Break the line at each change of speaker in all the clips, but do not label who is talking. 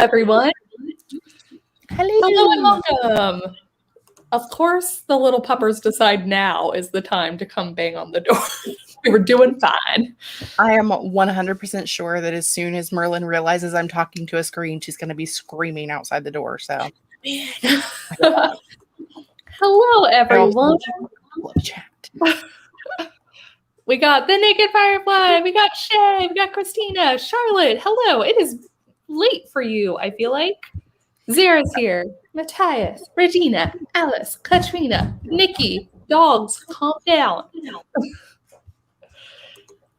everyone.
Hello.
Hello and welcome. Of course, the little puppers decide now is the time to come bang on the door. We were doing fine.
I am 100% sure that as soon as Merlin realizes I'm talking to a screen, she's going to be screaming outside the door. So,
hello, everyone.
Chat.
We got the Naked Firefly. We got Shay. We got Christina. Charlotte. Hello. It is late for you, I feel like. Zara's here. Matthias. Regina. Alice. Katrina. Nikki. Dogs. Calm down.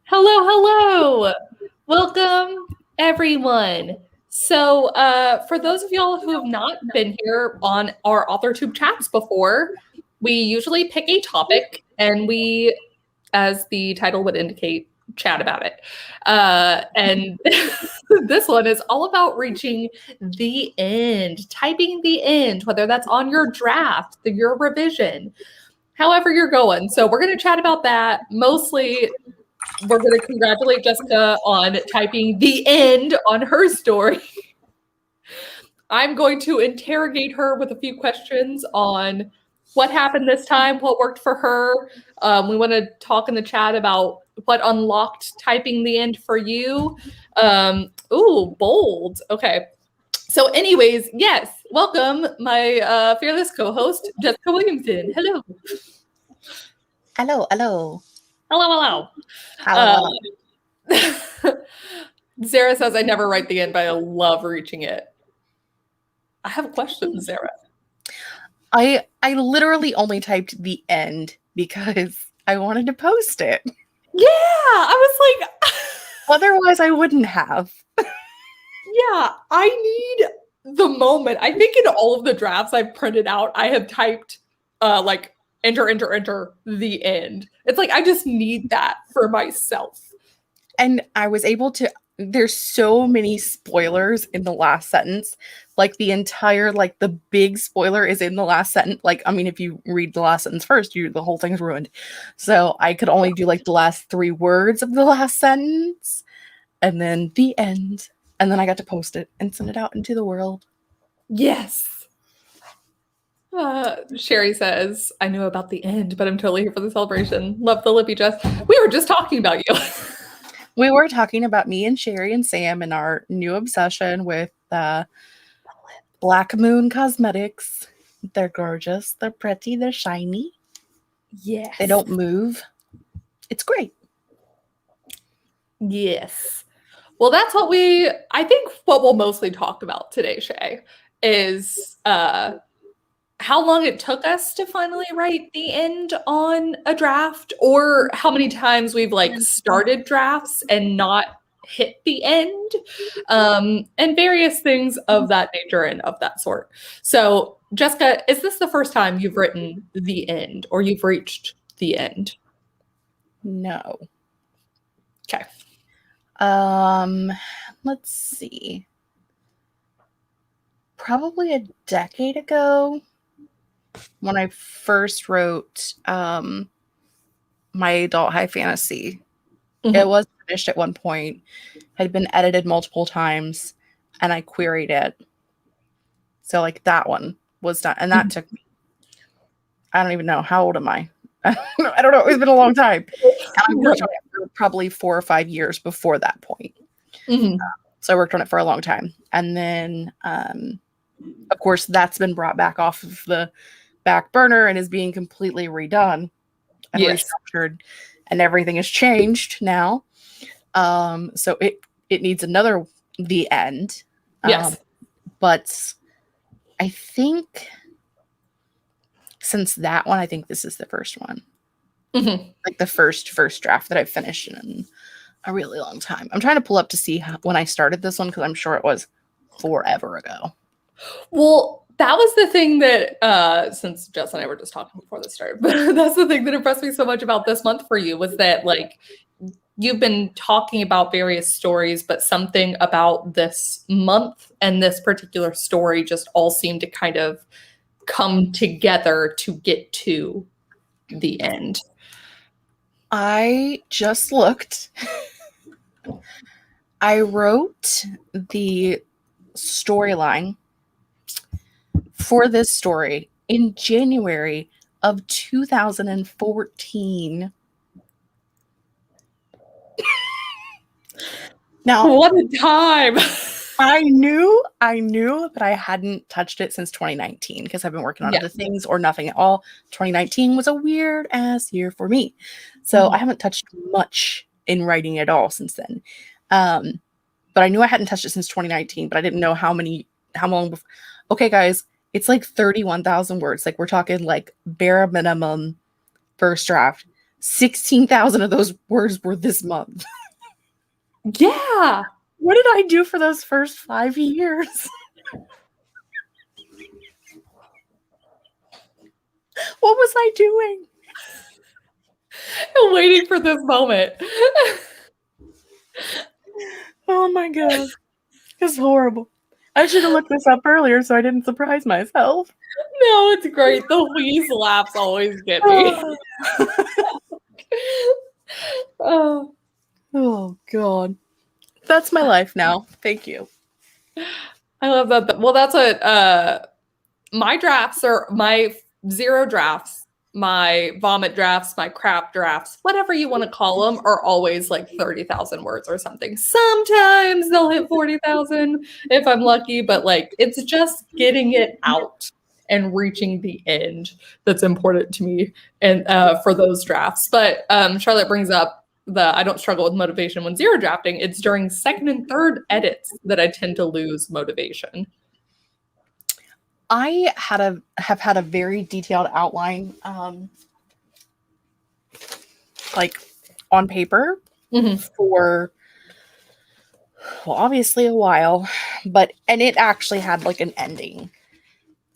Hello. Welcome, everyone. So for those of y'all who have not been here on our authortube chats before, we usually pick a topic and we, as the title would indicate, chat about it. And this one is all about reaching the end, typing the end, whether that's on your draft, your revision, however you're going. So we're going to chat about that. Mostly, we're going to congratulate Jessica on typing the end on her story. I'm going to interrogate her with a few questions on what happened this time, what worked for her. We want to talk in the chat about what unlocked typing the end for you. Ooh, bold. Okay. So anyways, yes, welcome my fearless co-host, Jessica Williamson. Hello.
Hello.
Zara says, I never write the end, but I love reaching it. I have a question, Zara.
I literally only typed the end because I wanted to post it.
Yeah, I was like...
Otherwise, I wouldn't have.
Yeah, I need the moment. I think in all of the drafts I've printed out, I have typed like enter, the end. It's like, I just need that for myself.
And I was able to, there's so many spoilers in the last sentence. Like the entire, like the big spoiler is in the last sentence. Like, I mean, if you read the last sentence first, the whole thing's ruined. So I could only do like the last 3 words of the last sentence and then the end. And then I got to post it and send it out into the world.
Yes. Sherry says, I knew about the end, but I'm totally here for the celebration. Love the lippy, Jess. We were just talking about you.
We were talking about me and Sherry and Sam and our new obsession with Black Moon Cosmetics. They're gorgeous. They're pretty. They're shiny.
Yes.
They don't move. It's great.
Yes. Well, that's what I think what we'll mostly talk about today, Shay, is how long it took us to finally write the end on a draft, or how many times we've like started drafts and not hit the end, and various things of that nature and of that sort. So, Jessica, is this the first time you've written the end or you've reached the end?
No.
Okay.
Let's see. Probably a decade ago, when I first wrote my adult high fantasy. Mm-hmm. It was finished at one point, had been edited multiple times, and I queried it. So like that one was done. And that took me, I don't even know, how old am I? I don't know. It's been a long time. And I worked on it for probably 4 or 5 years before that point. Mm-hmm. So I worked on it for a long time. And then, of course, that's been brought back off of the back burner and is being completely redone and restructured, and everything has changed now. So it needs another the end.
Yes.
But I think since that one, I think this is the first one. Mm-hmm. Like the first draft that I've finished in a really long time. I'm trying to pull up to see when I started this one, because I'm sure it was forever ago.
Well, that was the thing that, since Jess and I were just talking before this started, but that's the thing that impressed me so much about this month for you, was that like you've been talking about various stories, but something about this month and this particular story just all seemed to kind of come together to get to the end.
I just looked. I wrote the storyline for this story in January of 2014. Now,
what a time.
I knew that I hadn't touched it since 2019 because I've been working on other things or nothing at all. 2019 was a weird ass year for me. So I haven't touched much in writing at all since then. But I knew I hadn't touched it since 2019, but I didn't know how long before. Okay, guys, it's like 31,000 words. Like, we're talking like bare minimum first draft. 16,000 of those words were this month.
Yeah.
What did I do for those first 5 years? What was I doing?
Waiting for this moment.
Oh my god. It's horrible. I should have looked this up earlier so I didn't surprise myself.
No, it's great. The wheeze laughs always get me.
Oh god. That's my life now. Thank you.
I love that. Well, that's what my drafts are, my zero drafts, my vomit drafts, my crap drafts, whatever you want to call them, are always like 30,000 words or something. Sometimes they'll hit 40,000 if I'm lucky, but like, it's just getting it out and reaching the end that's important to me and for those drafts. But Charlotte brings up I don't struggle with motivation when zero drafting. It's during second and third edits that I tend to lose motivation.
I have had a very detailed outline, like on paper for, well, obviously a while, and it actually had like an ending,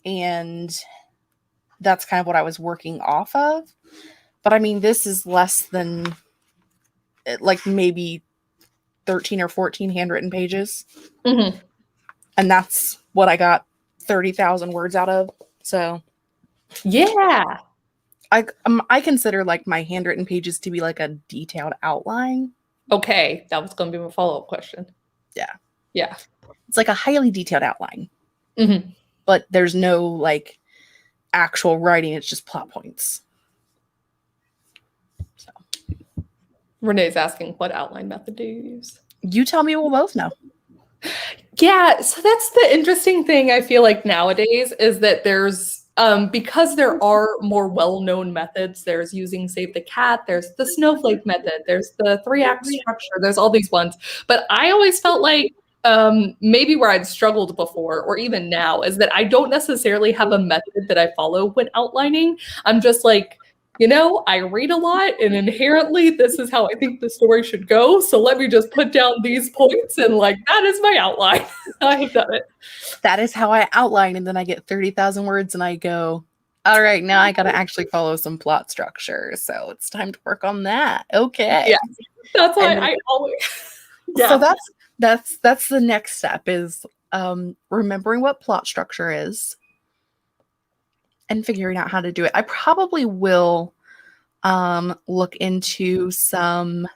and that's kind of what I was working off of. But I mean, this is less than like maybe 13 or 14 handwritten pages. And that's what I got 30,000 words out of. So
yeah,
I consider like my handwritten pages to be like a detailed outline.
Okay, that was going to be my follow-up question. Yeah.
It's like a highly detailed outline. But there's no like actual writing. It's just plot points. So
Renee's asking, what outline method do you use?
You tell me, we'll both know.
Yeah, so that's the interesting thing I feel like nowadays is that there's, because there are more well-known methods, there's using Save the Cat, there's the snowflake method, there's the 3-act structure, there's all these ones. But I always felt like maybe where I'd struggled before, or even now, is that I don't necessarily have a method that I follow when outlining. I'm just like, I read a lot, and inherently this is how I think the story should go. So let me just put down these points, and like, that is my outline. I have done it.
That is how I outline, and then I get 30,000 words and I go, all right, now I got to actually follow some plot structure. So it's time to work on that. Okay.
Yeah. That's why I always,
So that's the next step is remembering what plot structure is and figuring out how to do it. I probably will look into some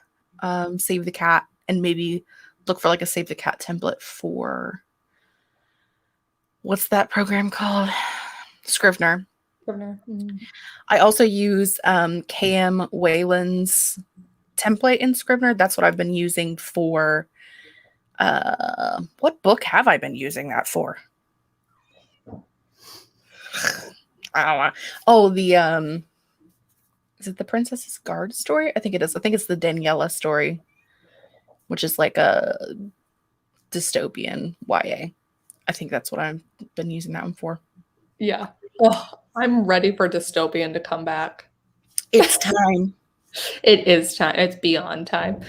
Save the Cat and maybe look for like a Save the Cat template for, what's that program called? Scrivener. I also use KM Whalen's template in Scrivener. That's what I've been using for, what book have I been using that for? I don't know. Oh, the is it the Princess's Guard story? I think it is. I think it's the Daniela story, which is like a dystopian YA. I think that's what I've been using that one for.
Yeah. Oh, I'm ready for dystopian to come back.
It's time.
It is time. It's beyond time.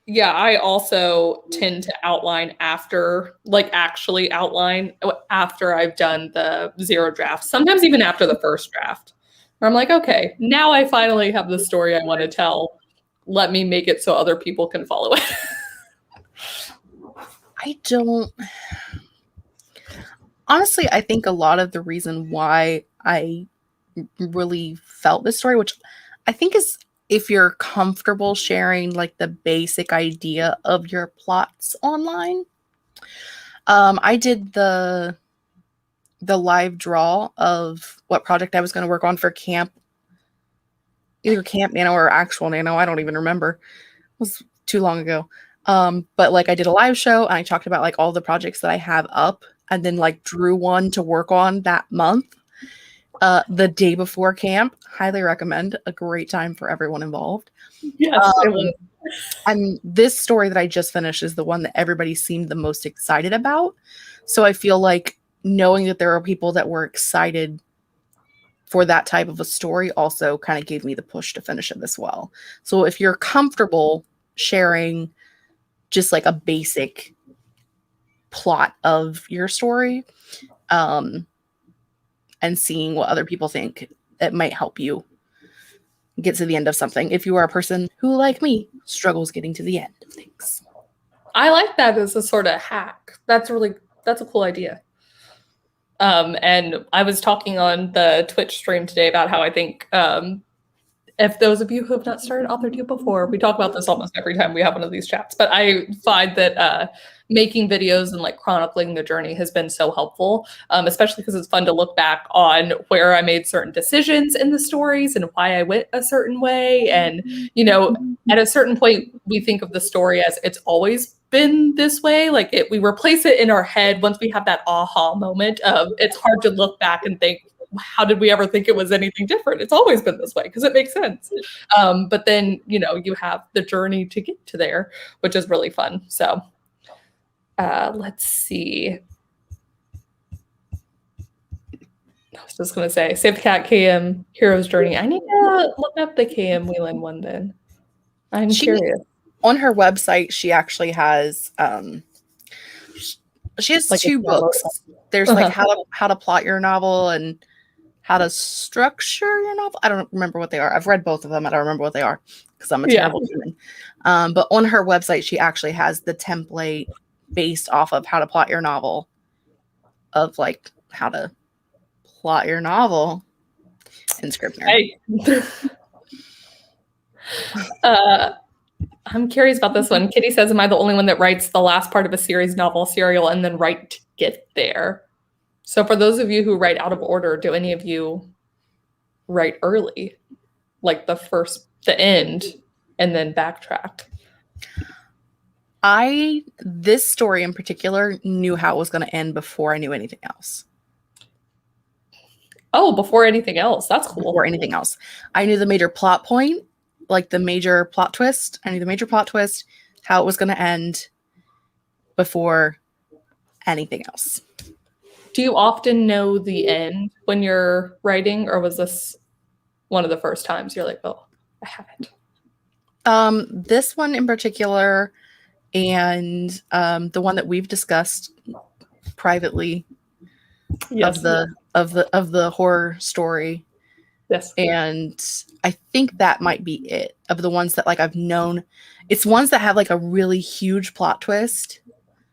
Yeah, I also tend to outline after, like actually outline after I've done the zero draft, sometimes even after the first draft, where I'm like, okay, now I finally have the story I want to tell. Let me make it so other people can follow it.
Honestly, I think a lot of the reason why I really felt this story, which I think is if you're comfortable sharing like the basic idea of your plots online, I did the live draw of what project I was going to work on for camp, either Camp Nano or actual Nano. I don't even remember. It was too long ago. But like I did a live show and I talked about like all the projects that I have up, and then like drew one to work on that month. The day before camp, highly recommend. A great time for everyone involved.
Yes, it was.
And this story that I just finished is the one that everybody seemed the most excited about. So I feel like knowing that there are people that were excited for that type of a story also kind of gave me the push to finish it as well. So if you're comfortable sharing just like a basic plot of your story, and seeing what other people think, it might help you get to the end of something if you are a person who, like me, struggles getting to the end of things.
I like that as a sort of hack. That's a cool idea. And I was talking on the Twitch stream today about how I think if those of you who have not started authortube before, we talk about this almost every time we have one of these chats, but I find that making videos and like chronicling the journey has been so helpful, especially because it's fun to look back on where I made certain decisions in the stories and why I went a certain way. And, you know, at a certain point, we think of the story as it's always been this way. Like we replace it in our head once we have that aha moment of it's hard to look back and think, how did we ever think it was anything different? It's always been this way because it makes sense. But then, you know, you have the journey to get to there, which is really fun. So let's see. I was just going to say, Save the Cat KM Hero's Journey. I need to look up the KM Whelan one then. I'm curious.
On her website, she actually has she has like 2 books. There's like how to plot your novel and how to structure your novel. I don't remember what they are. I've read both of them. I don't remember what they are because I'm a terrible human. But on her website, she actually has the template based off of how to plot your novel, of like how to plot your novel in Scrivener.
I'm curious about this one. Kitty says, am I the only one that writes the last part of a series novel serial and then write to get there? So for those of you who write out of order, do any of you write early? Like the end, and then backtrack? This story in particular knew how it was going to end before I knew anything else. Oh, before anything else. That's cool.
Before anything else. I knew the major plot point, like the major plot twist. I knew the major plot twist, how it was going to end before anything else.
Do you often know the end when you're writing, or was this one of the first times you're like, oh, I haven't?
This one in particular, and the one that we've discussed privately, of the horror story.
Yes.
And I think that might be it. Of the ones that like I've known, it's ones that have like a really huge plot twist.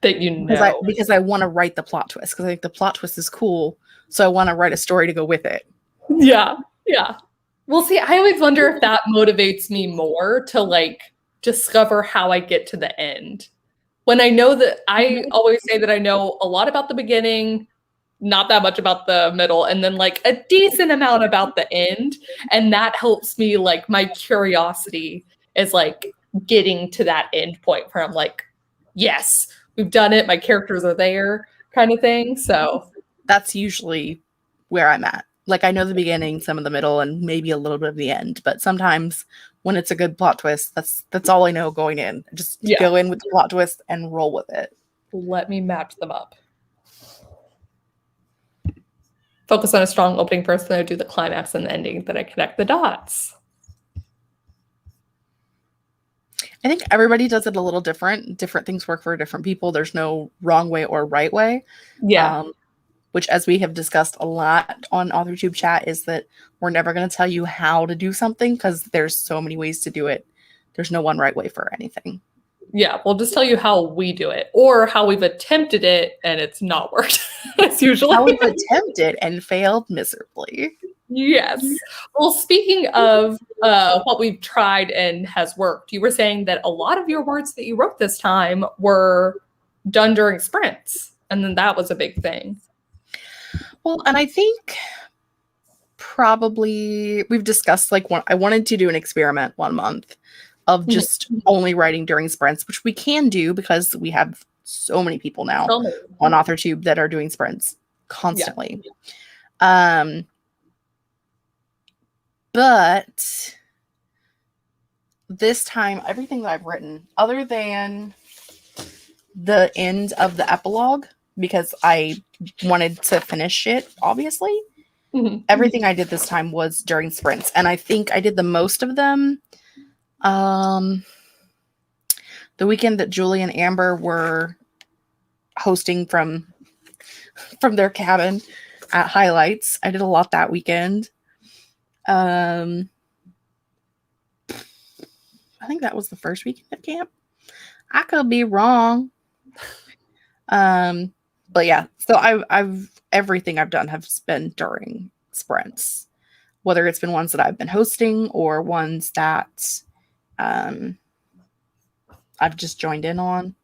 That you know.
Because I want to write the plot twist, because I think the plot twist is cool. So I want to write a story to go with it.
Yeah. Yeah. Well, see, I always wonder if that motivates me more to like discover how I get to the end. When I know that, I always say that I know a lot about the beginning, not that much about the middle, and then like a decent amount about the end. And that helps me, like my curiosity is like getting to that end point where I'm like, yes, we've done it. My characters are there, kind of thing. So
that's usually where I'm at. Like I know the beginning, some of the middle, and maybe a little bit of the end. But sometimes when it's a good plot twist, that's all I know going in. Just go in with the plot twist and roll with it.
Let me match them up. Focus on a strong opening first, then I do the climax and the ending, then I connect the dots.
I think everybody does it a little different. Different things work for different people. There's no wrong way or right way.
Yeah.
Which, as we have discussed a lot on AuthorTube chat, is that we're never going to tell you how to do something because there's so many ways to do it. There's no one right way for anything.
Yeah, we'll just tell you how we do it, or how we've attempted it and it's not worked. It's usually
how we've attempted and failed miserably.
Yes. Well, speaking of what we've tried and has worked, you were saying that a lot of your words that you wrote this time were done during sprints. And then that was a big thing.
Well, and I think probably we've discussed like I wanted to do an experiment 1 month of just only writing during sprints, which we can do because we have so many people now on authortube that are doing sprints constantly. Yeah. But this time, everything that I've written, other than the end of the epilogue, because I wanted to finish it, obviously, everything I did this time was during sprints. And I think I did the most of them the weekend that Julie and Amber were hosting from their cabin at Highlights. I did a lot that weekend. I think that was the first weekend of camp. I could be wrong. But yeah, so I've everything I've done has been during sprints, whether it's been ones that I've been hosting or ones that I've just joined in on.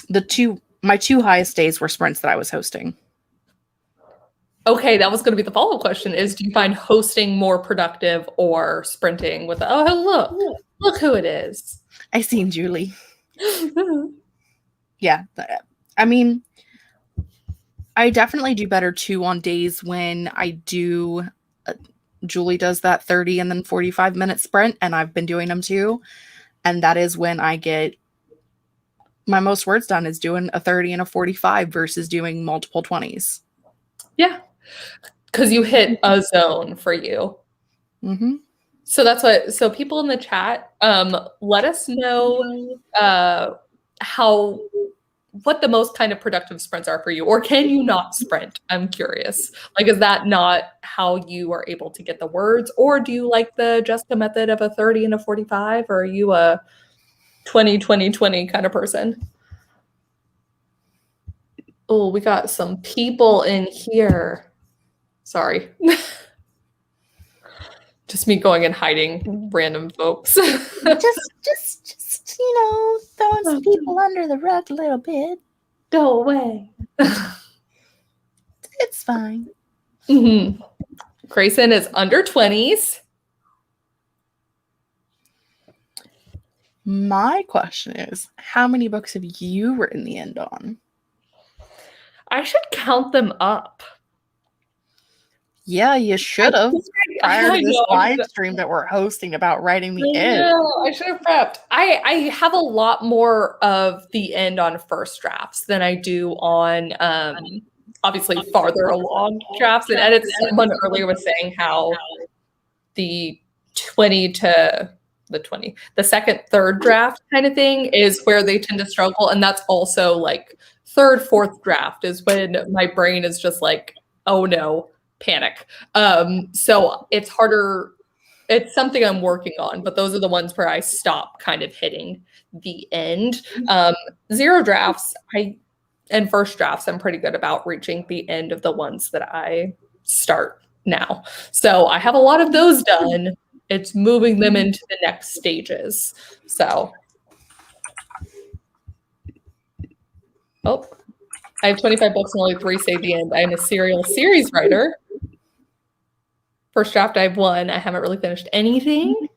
My two highest days were sprints that I was hosting.
Okay, that was going to be the follow-up question is, do you find hosting more productive or sprinting with, look who it is.
I seen Julie. Yeah. I mean, I definitely do better too on days when I do, Julie does that 30 and then 45-minute sprint, and I've been doing them too. And that is when I get my most words done is doing a 30 and a 45 versus doing multiple 20s.
Yeah. Because you hit a zone for you.
Mm-hmm.
So so people in the chat, let us know what the most kind of productive sprints are for you, or can you not sprint? I'm curious. Like, is that not how you are able to get the words, or do you like the Jessica method of a 30 and a 45, or are you a 20, 20, 20 kind of person? Oh, we got some people in here. Sorry. Just me going and hiding random folks.
just throwing some people under the rug a little bit.
Go away.
It's fine.
Mm-hmm. Grayson is under 20s.
My question is, how many books have you written the end on?
I should count them up.
Yeah, you should have prior to this live stream that we're hosting about writing the end.
I should have prepped. I have a lot more of the end on first drafts than I do on obviously farther along drafts and edits. Someone earlier was saying how the 20 to the second, third draft kind of thing is where they tend to struggle. And that's also like third, fourth draft is when my brain is just like, oh no, panic. So it's harder. It's something I'm working on, but those are the ones where I stop kind of hitting the end. Zero drafts, and first drafts, I'm pretty good about reaching the end of the ones that I start now. So I have a lot of those done. It's moving them into the next stages. So, I have 25 books and only 3 say the end. I'm a serial series writer. First draft, I have 1. I haven't really finished anything.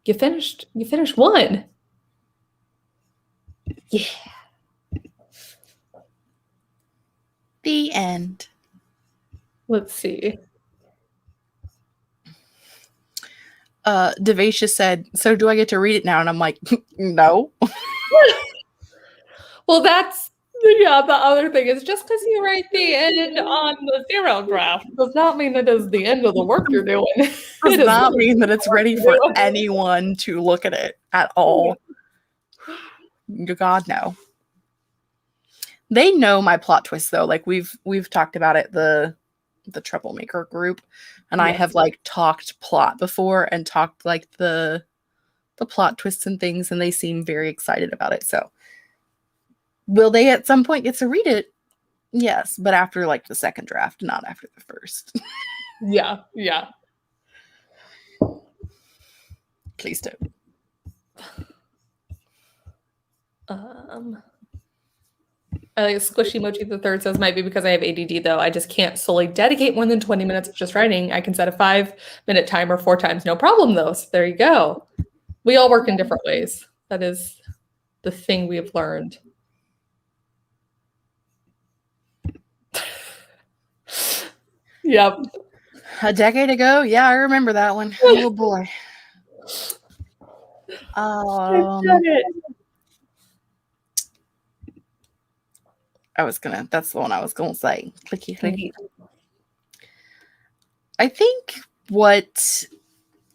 You finished 1. Yeah.
The end.
Let's see.
Devacia said, so do I get to read it now? And I'm like, no.
Well, that's the other thing is just because you write the end on the zero draft does not mean it is the end of the work you're doing.
Does not mean that it's ready for anyone to look at it at all. God, no. They know my plot twist though. Like we've talked about it, the troublemaker group, and yes. I have like talked plot before and talked like the plot twists and things, and they seem very excited about it. So will they at some point get to read it? Yes, but after like the second draft, not after the first.
Yeah.
Please do.
Squishy Mochi the Third says might be because I have ADD though. I just can't solely dedicate more than 20 minutes of just writing. I can set a 5-minute timer 4 times, no problem though. So there you go. We all work in different ways. That is the thing we have learned. Yep.
A decade ago? Yeah, I remember that one. Oh boy. That's the one I was gonna say. Clicky, clicky. I think what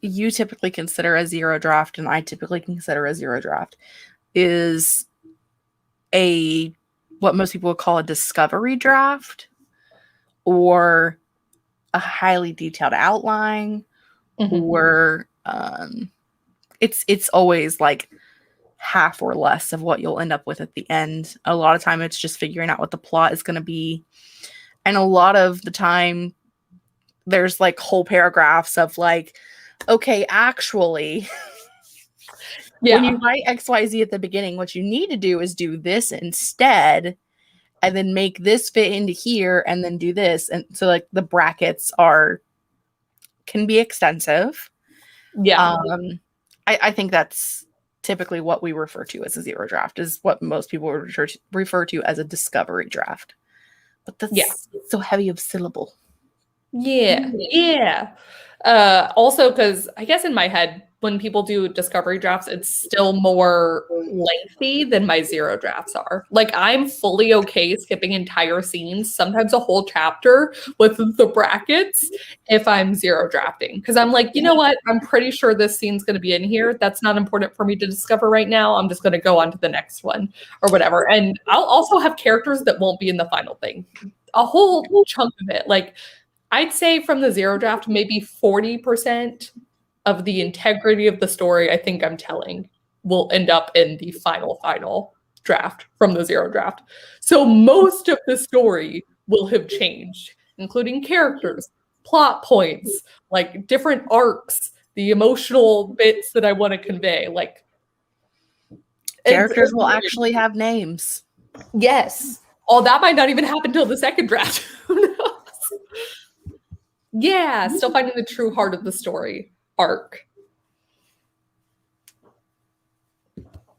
you typically consider a zero draft and I typically consider a zero draft is what most people would call a discovery draft or a highly detailed outline, or it's always like half or less of what you'll end up with at the end. A lot of time it's just figuring out what the plot is going to be. And a lot of the time there's like whole paragraphs of like, okay, actually, when you write XYZ at the beginning, what you need to do is do this instead, and then make this fit into here, and then do this. And so like the brackets can be extensive.
Yeah.
I think that's typically what we refer to as a zero draft, is what most people refer to as a discovery draft. But that's so heavy of syllable.
Yeah. Also, because I guess in my head, when people do discovery drafts, it's still more lengthy than my zero drafts are. Like, I'm fully okay skipping entire scenes, sometimes a whole chapter with the brackets if I'm zero drafting. Because I'm like, you know what? I'm pretty sure this scene's going to be in here. That's not important for me to discover right now. I'm just going to go on to the next one or whatever. And I'll also have characters that won't be in the final thing. A whole chunk of it. Like, I'd say from the zero draft, maybe 40% of the integrity of the story I think I'm telling will end up in the final draft from the zero draft. So most of the story will have changed, including characters, plot points, like different arcs, the emotional bits that I want to convey. Like,
characters will actually have names.
Yes. Oh, that might not even happen till the second draft. Who knows? Yeah, still finding the true heart of the story arc.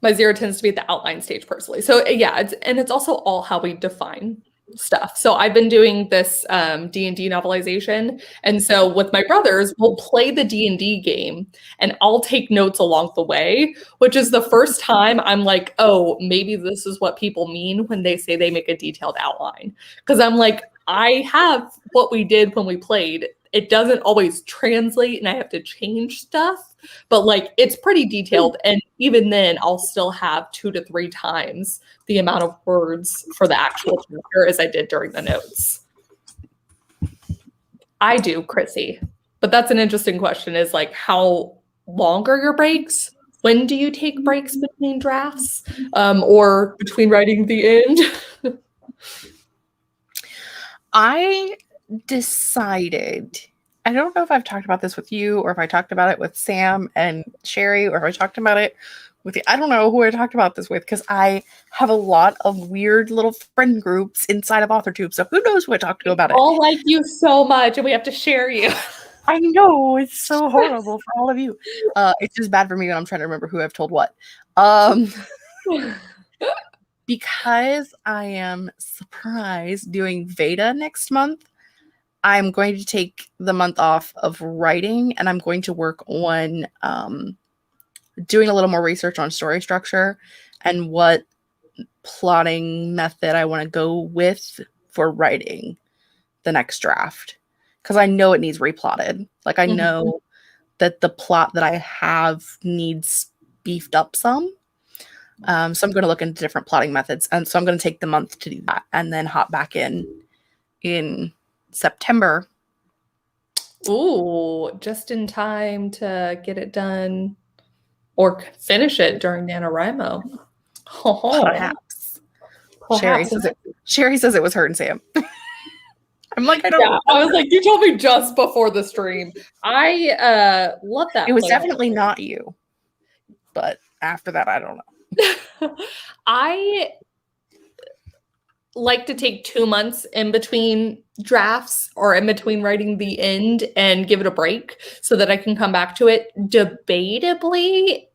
My zero tends to be at the outline stage personally. So yeah, it's also all how we define stuff. So I've been doing this D&D novelization. And so with my brothers, we'll play the D&D game and I'll take notes along the way, which is the first time I'm like, oh, maybe this is what people mean when they say they make a detailed outline. Because I'm like, I have what we did when we played. It doesn't always translate and I have to change stuff, but like it's pretty detailed. And even then I'll still have 2 to 3 times the amount of words for the actual chapter as I did during the notes. I do, Chrissy. But that's an interesting question, is like, how long are your breaks? When do you take breaks between drafts or between writing the end?
I decided, I don't know if I've talked about this with you or if I talked about it with Sam and Sherry or if I talked about it with you. I don't know who I talked about this with because I have a lot of weird little friend groups inside of authortube. So who knows who I talked to about it.
All like you so much and we have to share you.
I know, it's so horrible for all of you. It's just bad for me when I'm trying to remember who I've told what. Because I am surprised doing Veda next month, I'm going to take the month off of writing and I'm going to work on doing a little more research on story structure and what plotting method I want to go with for writing the next draft. Because I know it needs replotted. Like, I know that the plot that I have needs beefed up some. So I'm going to look into different plotting methods. And so I'm going to take the month to do that and then hop back in September.
Ooh, just in time to get it done or finish it during NaNoWriMo.
Perhaps. Sherry says it was her and Sam. I'm like, I don't know.
I was like, you told me just before the stream. I love that.
It was definitely not you. But after that, I don't know.
like to take 2 months in between drafts or in between writing the end and give it a break so that I can come back to it. Debatably,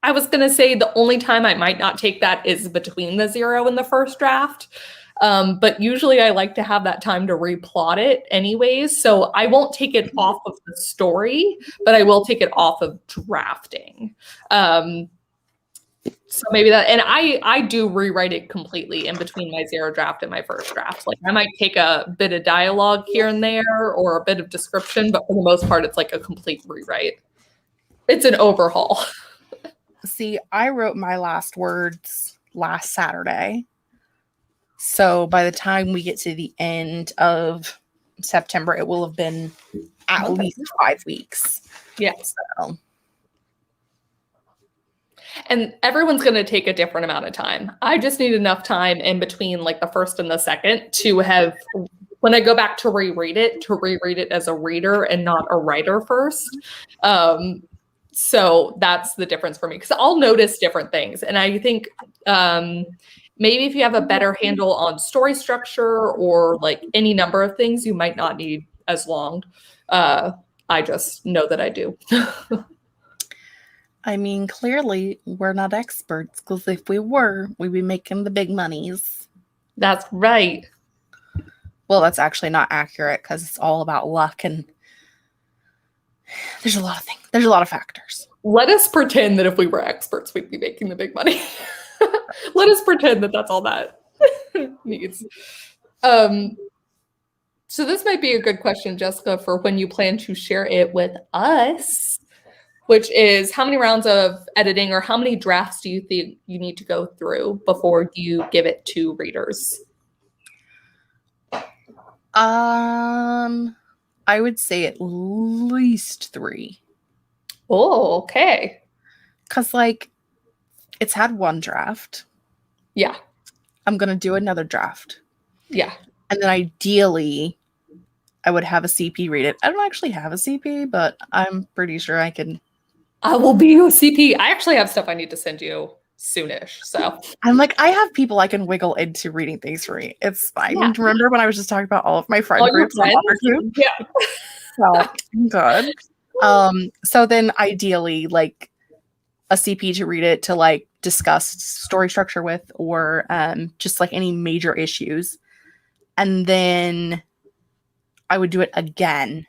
I was going to say the only time I might not take that is between the 0 and the first draft. But usually I like to have that time to replot it anyways. So I won't take it off of the story, but I will take it off of drafting. So maybe that, and I do rewrite it completely in between my 0 draft and my first draft. Like I might take a bit of dialogue here and there or a bit of description, but for the most part, it's like a complete rewrite. It's an overhaul.
See, I wrote my last words last Saturday. So by the time we get to the end of September, it will have been at least 5 weeks.
Yes.
So.
And everyone's going to take a different amount of time. I just need enough time in between like the first and the second to have, when I go back to reread it as a reader and not a writer first. So that's the difference for me because I'll notice different things. And I think maybe if you have a better handle on story structure or like any number of things, you might not need as long. I just know that I do.
I mean, clearly we're not experts because if we were, we'd be making the big monies.
That's right.
Well, that's actually not accurate because it's all about luck and there's a lot of things. There's a lot of factors.
Let us pretend that if we were experts, we'd be making the big money. Let us pretend that that's all that needs. So this might be a good question, Jessica, for when you plan to share it with us, which is how many rounds of editing or how many drafts do you think you need to go through before you give it to readers?
I would say at least 3.
Oh, okay.
Because, like, it's had 1 draft.
Yeah.
I'm going to do another draft.
Yeah.
And then ideally, I would have a CP read it. I don't actually have a CP, but I'm pretty sure I can.
I will be your CP. I actually have stuff I need to send you soonish. So
I'm like, I have people I can wiggle into reading things for me. It's fine.
Yeah.
Remember when I was just talking about all of my friend
all your
groups on
friends?
authortube?
Yeah.
So good. So then ideally, like a CP to read it to like discuss story structure with, or just like any major issues. And then I would do it again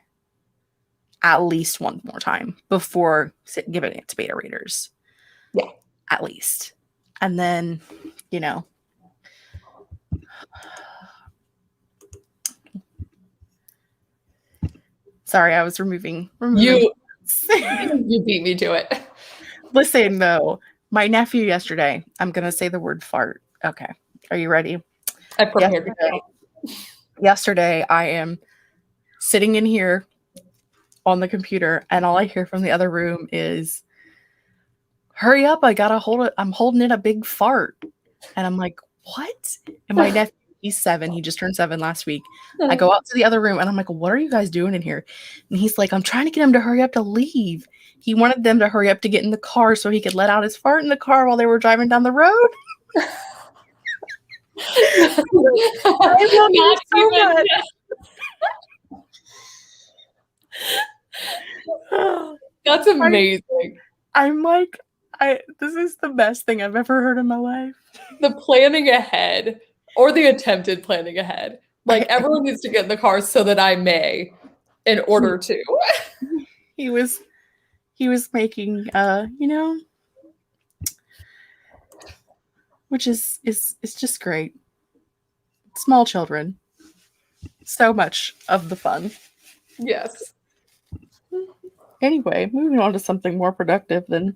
at least one more time before giving it to beta readers.
Yeah.
At least. And then, you know. Sorry, I was removing
You beat me to it.
Listen, though, my nephew yesterday, I'm going to say the word fart. Okay. Are you ready?
I prepared
Yesterday, I am sitting in here on the computer, and all I hear from the other room is, hurry up, I gotta hold it. I'm holding in a big fart. And I'm like, what? And my nephew, he's 7. He just turned 7 last week. I go out to the other room, and I'm like, what are you guys doing in here? And he's like, I'm trying to get him to hurry up to leave. He wanted them to hurry up to get in the car so he could let out his fart in the car while they were driving down the road. I love you so much.
That's amazing.
I'm like, this is the best thing I've ever heard in my life.
The planning ahead or the attempted planning ahead. Like everyone needs to get in the car so that I may in order to.
He was making you know, which is just great. Small children. So much of the fun.
Yes.
Anyway, moving on to something more productive than.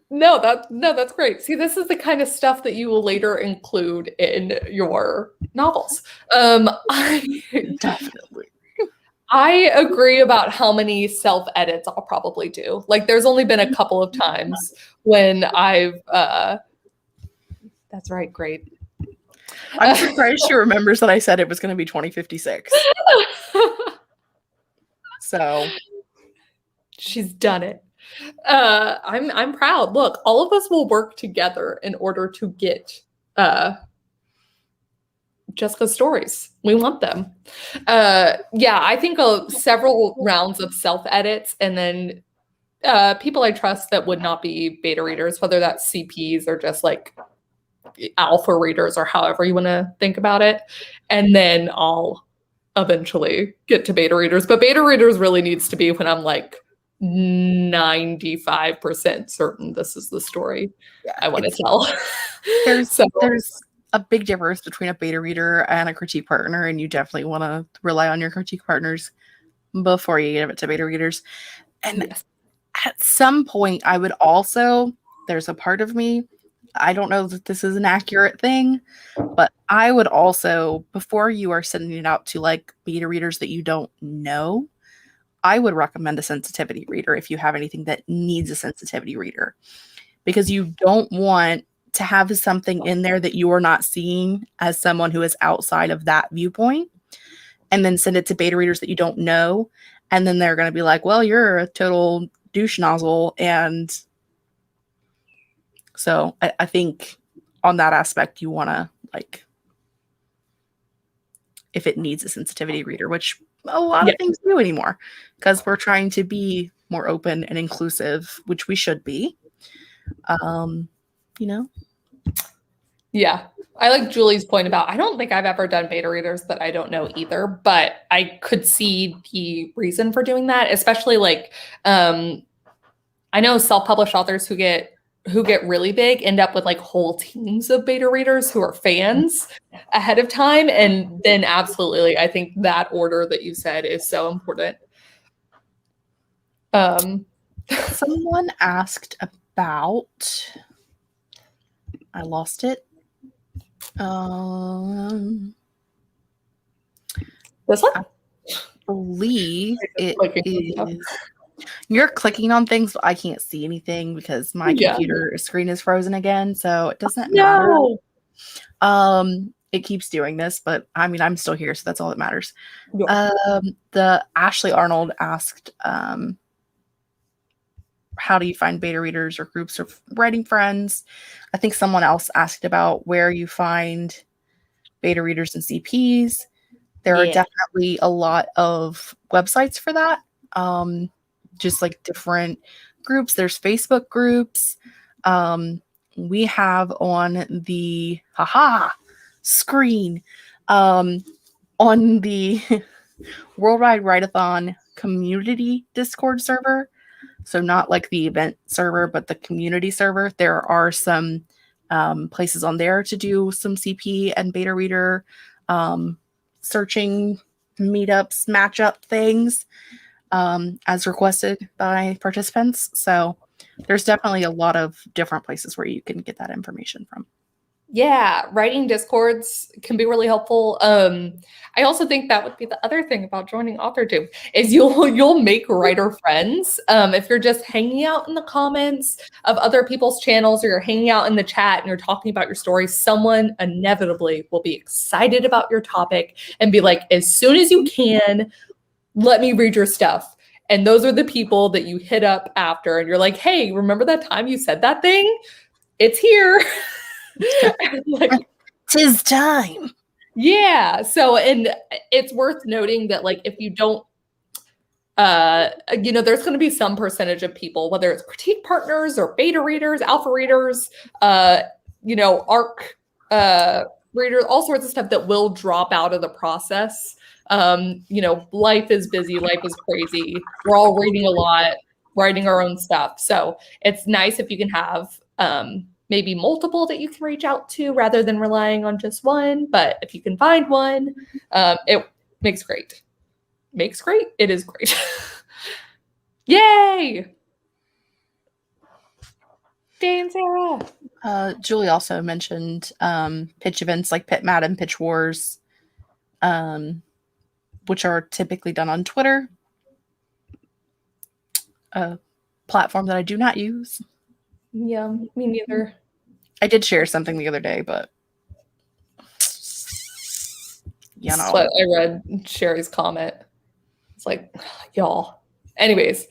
No, that's great. See, this is the kind of stuff that you will later include in your novels.
Definitely.
I agree about how many self-edits I'll probably do. Like, there's only been a couple of times when I've. That's right. Great.
I'm surprised she remembers that I said it was going to be 2056. So.
She's done it. I'm proud. Look, all of us will work together in order to get Jessica's stories. We want them. Yeah, I think several rounds of self-edits, and then people I trust that would not be beta readers, whether that's CPs or just like alpha readers or however you want to think about it. And then I'll eventually get to beta readers. But beta readers really needs to be when I'm like 95% certain this is the story I want to tell.
There's a big difference between a beta reader and a critique partner, and you definitely want to rely on your critique partners before you give it to beta readers. And yes, at some point, I would also, there's a part of me, I don't know that this is an accurate thing, but I would also, before you are sending it out to like beta readers that you don't know, I would recommend a sensitivity reader if you have anything that needs a sensitivity reader, because you don't want to have something in there that you are not seeing as someone who is outside of that viewpoint, and then send it to beta readers that you don't know. And then they're going to be like, well, you're a total douche nozzle. And so I think on that aspect, you want to, like, if it needs a sensitivity reader, which a lot of things do anymore, because we're trying to be more open and inclusive, which we should be, you know?
Yeah. I like Julie's point about, I don't think I've ever done beta readers that I don't know either, but I could see the reason for doing that, especially like, I know self-published authors who get really big end up with like whole teams of beta readers who are fans ahead of time. And then absolutely, I think that order that you said is so important.
Someone asked about, I lost it.
This one?
I believe it is. You're clicking on things, but I can't see anything because my computer screen is frozen again, so it doesn't matter. It keeps doing this, but I mean, I'm still here, so that's all that matters. The Ashley Arnold asked, how do you find beta readers or groups of writing friends? I think someone else asked about where you find beta readers and CPs. There are definitely a lot of websites for that. Just like different groups. There's Facebook groups. We have on the screen on the Worldwide Write-a-thon community Discord server. So not like the event server, but the community server. There are some places on there to do some CP and beta reader searching, meetups, matchup things as requested by participants. So there's definitely a lot of different places where you can get that information from.
Yeah, writing discords can be really helpful. I also think that would be the other thing about joining authortube is you'll make writer friends. If you're just hanging out in the comments of other people's channels, or you're hanging out in the chat and you're talking about your story, someone inevitably will be excited about your topic and be like, as soon as you can, let me read your stuff. And those are the people that you hit up after and you're like, hey, remember that time you said that thing? It's here.
Like, 'tis time.
Yeah. So, and it's worth noting that, like, if you don't, there's going to be some percentage of people, whether it's critique partners or beta readers, alpha readers, ARC readers, all sorts of stuff that will drop out of the process. Life is busy, life is crazy. We're all reading a lot, writing our own stuff. So it's nice if you can have, maybe multiple that you can reach out to rather than relying on just one. But if you can find one, it makes great. Makes great. It is great. Yay! Dan, Sarah.
Julie also mentioned pitch events like Pit Mad and Pitch Wars, which are typically done on Twitter, a platform that I do not use.
Yeah, me neither.
I did share something the other day, but
But I read Sherry's comment. It's like, y'all. Anyways,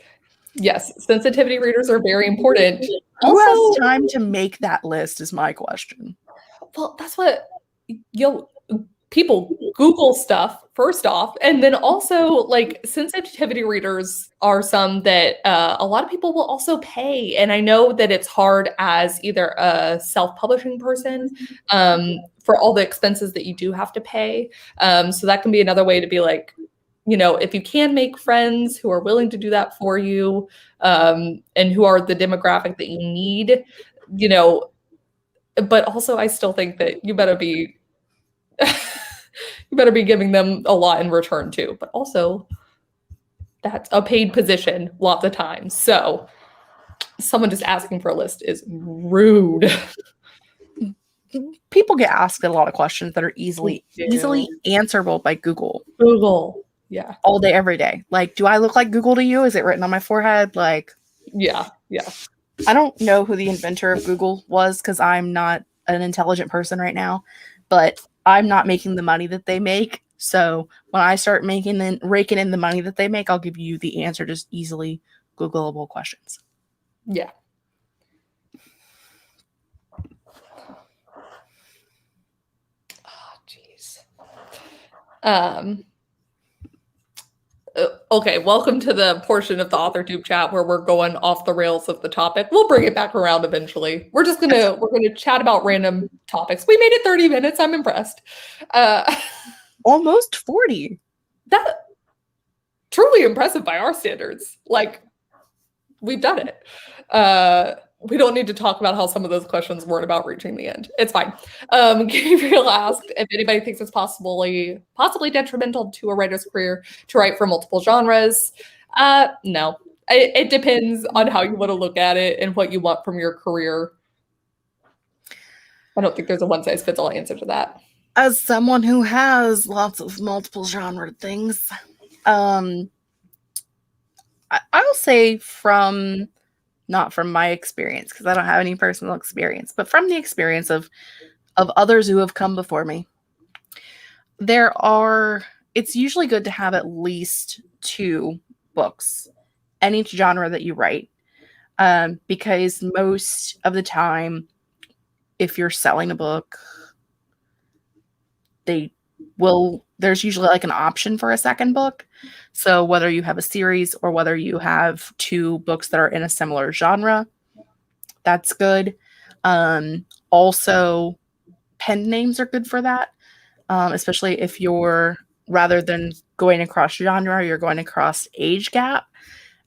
yes, sensitivity readers are very important.
Who has time to make that list is my question.
Well, that's what people Google stuff first off, and then also like sensitivity readers are some that a lot of people will also pay. And I know that it's hard as either a self-publishing person for all the expenses that you do have to pay. So that can be another way to be like, you know, if you can make friends who are willing to do that for you, and who are the demographic that you need, you know, but also I still think that you better be you better be giving them a lot in return too. But also that's a paid position lots of times. So someone just asking for a list is rude.
People get asked a lot of questions that are easily answerable by Google.
Yeah.
All day, every day. Like, do I look like Google to you? Is it written on my forehead? Like,
yeah.
I don't know who the inventor of Google was because I'm not an intelligent person right now, but I'm not making the money that they make. So when I start raking in the money that they make, I'll give you the answer, just easily Googleable questions.
Yeah. Oh, jeez. Okay, welcome to the portion of the authortube chat where we're going off the rails of the topic. We'll bring it back around eventually. We're gonna chat about random topics. We made it 30 minutes. I'm impressed.
Almost 40.
That truly impressive by our standards. Like, we've done it. We don't need to talk about how some of those questions weren't about reaching the end. It's fine. Gabriel asked if anybody thinks it's possibly detrimental to a writer's career to write for multiple genres. No. It depends on how you want to look at it and what you want from your career. I don't think there's a one-size-fits-all answer to that.
As someone who has lots of multiple genre things, I'll say not from my experience, because I don't have any personal experience, but from the experience of others who have come before me, it's usually good to have at least 2 books in each genre that you write, because most of the time, if you're selling a book, there's usually like an option for a second book. So whether you have a series or whether you have 2 books that are in a similar genre, that's good. Also, pen names are good for that, especially if you're, rather than going across genre, you're going across age gap.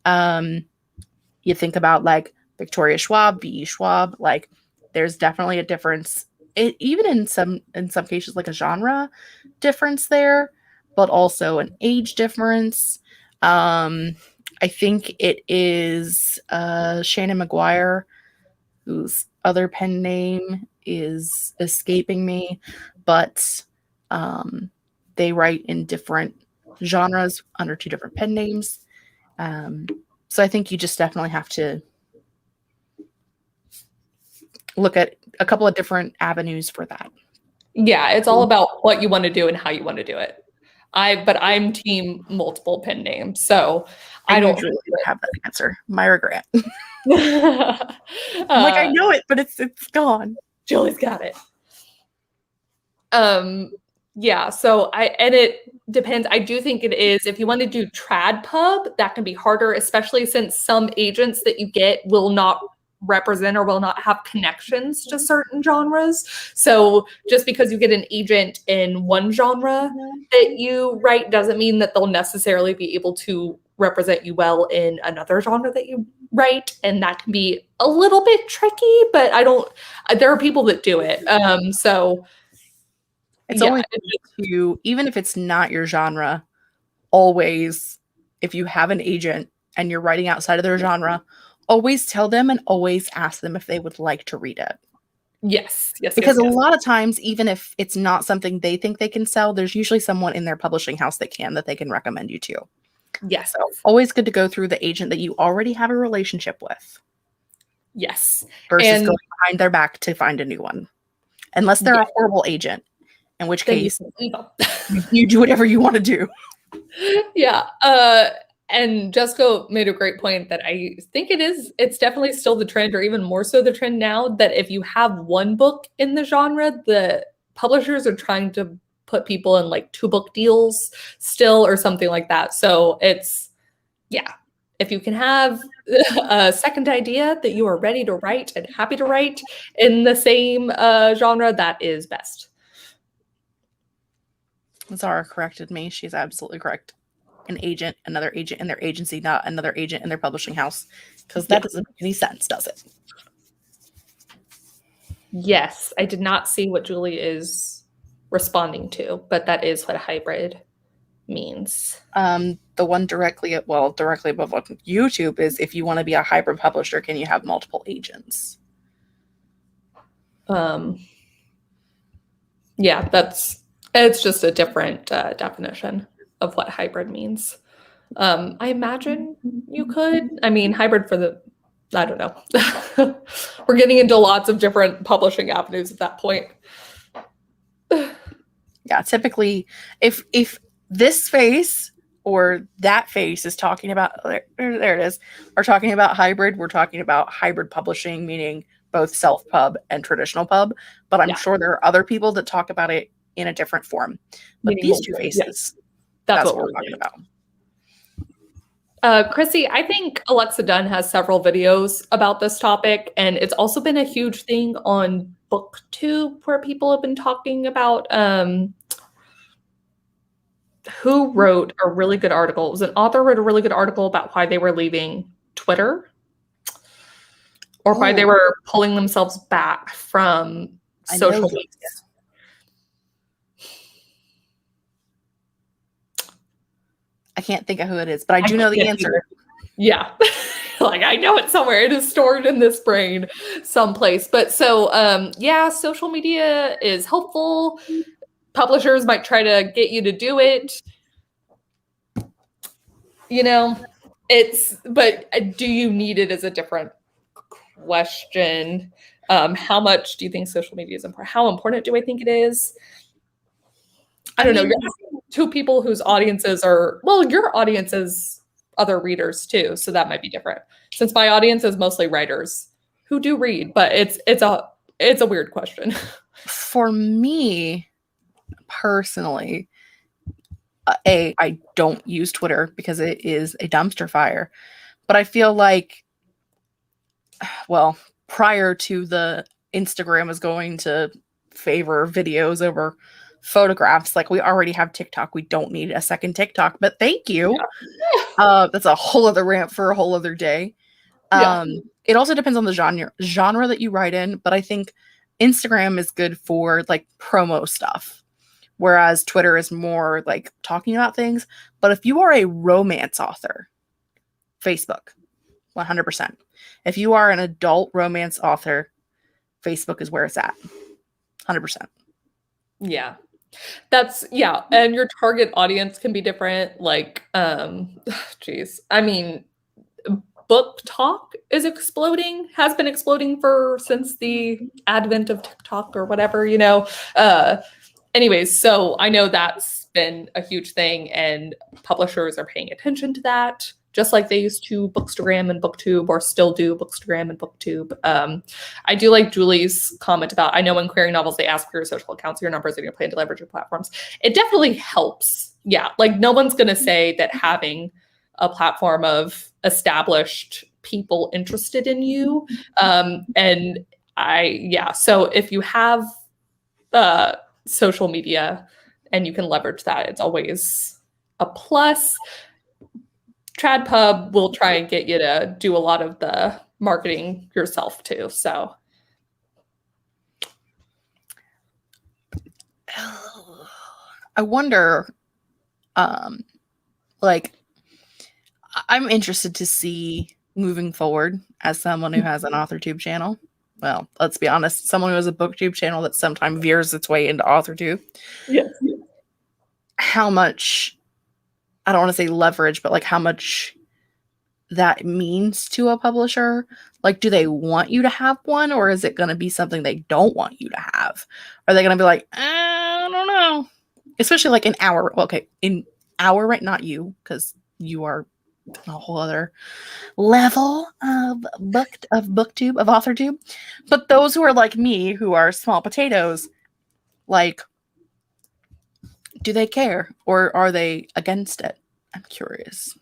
You think about like Victoria Schwab, V.E. Schwab, like there's definitely a difference. Even in some cases, like a genre difference there, but also an age difference. I think it is Shannon McGuire, whose other pen name is escaping me, but they write in different genres under 2 different pen names. So I think you just definitely have to look at a couple of different avenues for that.
Yeah, it's all about what you want to do and how you want to do it. But I'm team multiple pen names, so I don't
usually have that answer. My regret. I know it, but it's gone.
Julie's got it. Yeah, so it depends. I do think it is, if you want to do trad pub, that can be harder, especially since some agents that you get will not represent or will not have connections to certain genres. So just because you get an agent in one genre that you write doesn't mean that they'll necessarily be able to represent you well in another genre that you write. And that can be a little bit tricky, but there are people that do it. So
it's only even if it's not your genre, always, if you have an agent and you're writing outside of their genre, always tell them and always ask them if they would like to read it.
Yes.
Because a lot of times, even if it's not something they think they can sell, there's usually someone in their publishing house that they can recommend you to.
Yes.
So always good to go through the agent that you already have a relationship with.
Yes.
Versus going behind their back to find a new one. Unless they're a horrible agent, in which case you do whatever you want to do.
Yeah. And Jessica made a great point that I think it's definitely still the trend, or even more so the trend now, that if you have one book in the genre, the publishers are trying to put people in like 2-book deals still or something like that. So it's, yeah, if you can have a second idea that you are ready to write and happy to write in the same genre, that is best.
Zara corrected me. She's absolutely correct. An agent, another agent in their agency, not another agent in their publishing house. Because that doesn't make any sense, does it?
Yes, I did not see what Julie is responding to, but that is what hybrid means.
The one directly above YouTube is if you want to be a hybrid publisher, can you have multiple agents?
Yeah, it's just a different definition of what hybrid means. I imagine you could. I mean, hybrid for the, I don't know. We're getting into lots of different publishing avenues at that point.
Yeah, typically, if this face or that face is talking about, there it is, are talking about hybrid, we're talking about hybrid publishing, meaning both self-pub and traditional pub. But I'm sure there are other people that talk about it in a different form. But meaning these two faces, that's what we're talking about.
Chrissy, I think Alexa Dunn has several videos about this topic, and it's also been a huge thing on BookTube where people have been talking about who wrote a really good article. It was an author wrote a really good article about why they were leaving Twitter or why they were pulling themselves back from social media.
I can't think of who it is, but I do know the answer.
Yeah. Like, I know it somewhere. It is stored in this brain someplace. But so, yeah, social media is helpful. Publishers might try to get you to do it. You know, but do you need it is a different question. How much do you think social media is important? How important do I think it is? I don't know. You're asking two people whose audiences are, well, your audience is other readers too, so that might be different. Since my audience is mostly writers who do read, but it's a weird question.
For me personally, I don't use Twitter because it is a dumpster fire. But I feel like, well, prior to the Instagram is going to favor videos over photographs, like we already have TikTok. We don't need a second TikTok, but thank you. Yeah. That's a whole other rant for a whole other day. It also depends on the genre that you write in, but I think Instagram is good for like promo stuff, whereas Twitter is more like talking about things. But if you are a romance author, Facebook, 100%. If you are an adult romance author, Facebook is where it's at, 100%.
Yeah. And your target audience can be different. Like, geez, I mean, book talk is exploding, has been exploding since the advent of TikTok or whatever, you know. Anyways, so I know that's been a huge thing, and publishers are paying attention to that, just like they used to Bookstagram and BookTube, or still do Bookstagram and BookTube. I do like Julie's comment about, I know when querying novels, they ask for your social accounts, your numbers, and your plan to leverage your platforms. It definitely helps. Yeah, like no one's going to say that having a platform of established people interested in you. So if you have social media and you can leverage that, it's always a plus. TradPub will try and get you to do a lot of the marketing yourself too. So
I wonder, like, I'm interested to see moving forward as someone who has an authortube channel. Well, let's be honest, someone who has a booktube channel that sometimes veers its way into authortube.
Yes.
How much, I don't want to say leverage, but like how much that means to a publisher. Like, do they want you to have one, or is it going to be something they don't want you to have? Are they going to be like, I don't know? Especially like in our, right? Not you, because you are a whole other level of booktube, of authortube. But those who are like me, who are small potatoes, like, Do they care, or are they against it? I'm curious.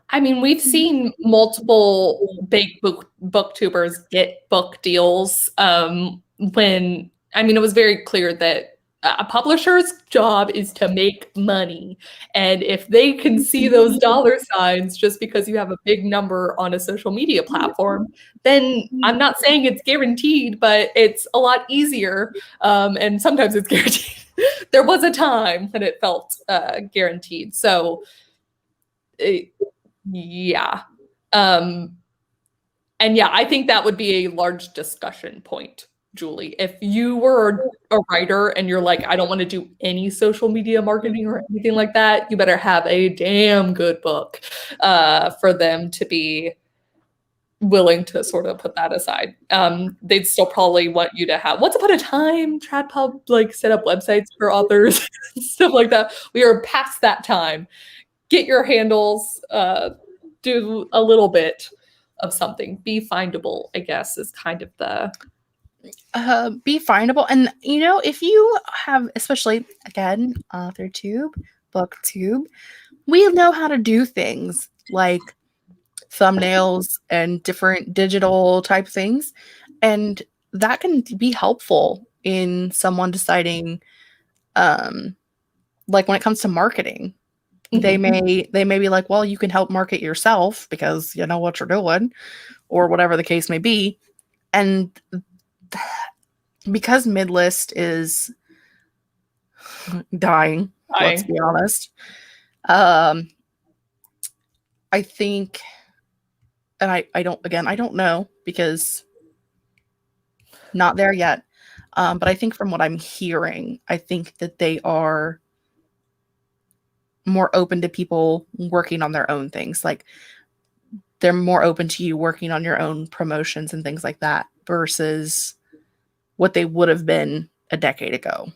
I mean, we've seen multiple big booktubers get book deals when, I mean, it was very clear that a publisher's job is to make money. And if they can see those dollar signs just because you have a big number on a social media platform, then I'm not saying it's guaranteed, but it's a lot easier. And sometimes it's guaranteed. There was a time when it felt guaranteed. So, yeah. And yeah, I think that would be a large discussion point, Julie. If you were a writer and you're like, I don't want to do any social media marketing or anything like that, you better have a damn good book for them to be willing to sort of put that aside. They'd still probably want you to have, once upon a time, TradPub like set up websites for authors, stuff like that. We are past that time. Get your handles, do a little bit of something. Be findable, I guess, is kind of the...
Be findable. And, you know, if you have, especially, again, authortube, booktube, we know how to do things like thumbnails and different digital type things. And that can be helpful in someone deciding, like when it comes to marketing. They may be like, well, you can help market yourself because you know what you're doing, or whatever the case may be. And because mid-list is dying, let's be honest, I think, and I don't know because not there yet, but I think from what I'm hearing, I think that they are more open to people working on their own things. Like they're more open to you working on your own promotions and things like that versus what they would have been a decade ago,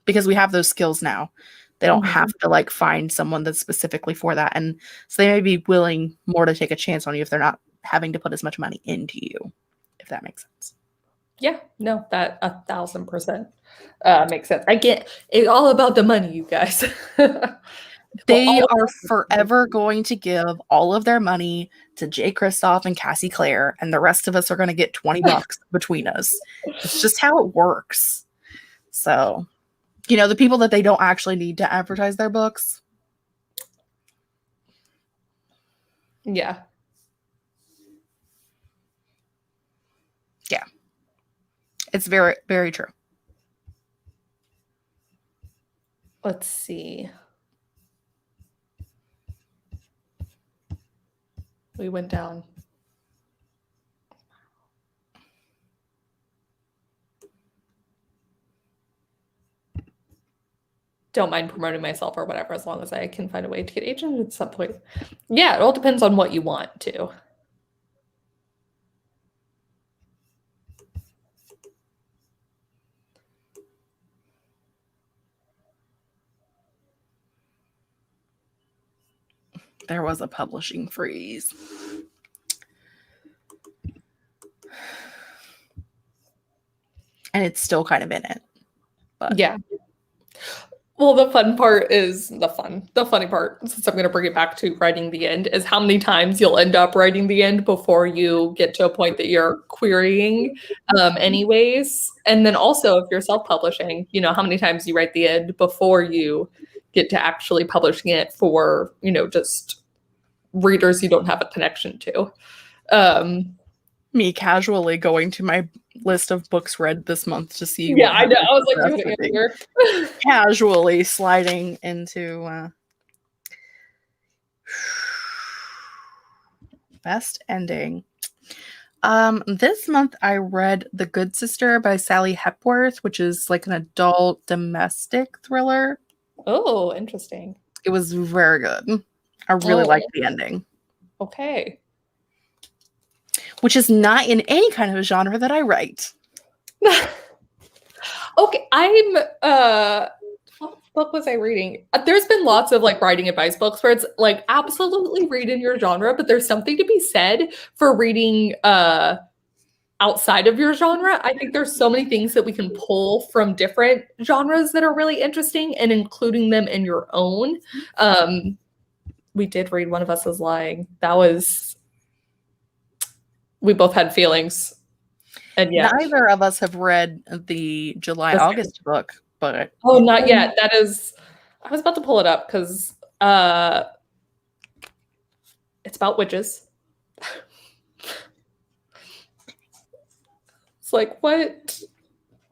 because we have those skills now. They don't have to like find someone that's specifically for that. And so they may be willing more to take a chance on you if they're not having to put as much money into you, if that makes sense.
Yeah, no, that 1,000% makes sense. I get it, all about the money, you guys.
They are forever going to give all of their money to Jay Kristoff and Cassie Clare, and the rest of us are going to get $20 between us. It's just how it works. So, you know, the people that they don't actually need to advertise their books.
Yeah.
Yeah. It's very, very true.
Let's see. We went down. Don't mind promoting myself or whatever, as long as I can find a way to get agent at some point. Yeah, it all depends on what you want to.
There was a publishing freeze. And it's still kind of in it. But
yeah. Well, the funny part, since I'm going to bring it back to writing the end, is how many times you'll end up writing the end before you get to a point that you're querying anyways. And then also, if you're self-publishing, you know, how many times you write the end before you get to actually publishing it for, you know, just readers you don't have a connection to.
Me casually going to my list of books read this month to see.
Yeah, I know. I was like, doing it here.
Casually sliding into best ending. This month I read The Good Sister by Sally Hepworth, which is like an adult domestic thriller.
Oh, interesting.
It was very good. I really liked the ending.
Okay.
Which is not in any kind of a genre that I write.
Okay, I'm what book was I reading? There's been lots of like writing advice books where it's like absolutely read in your genre, but there's something to be said for reading outside of your genre. I think there's so many things that we can pull from different genres that are really interesting and including them in your own. We did read One of Us Is Lying. We both had feelings. And yeah.
Neither of us have read the July-August book, but...
Oh, not yet. That is... I was about to pull it up because it's about witches. It's like, what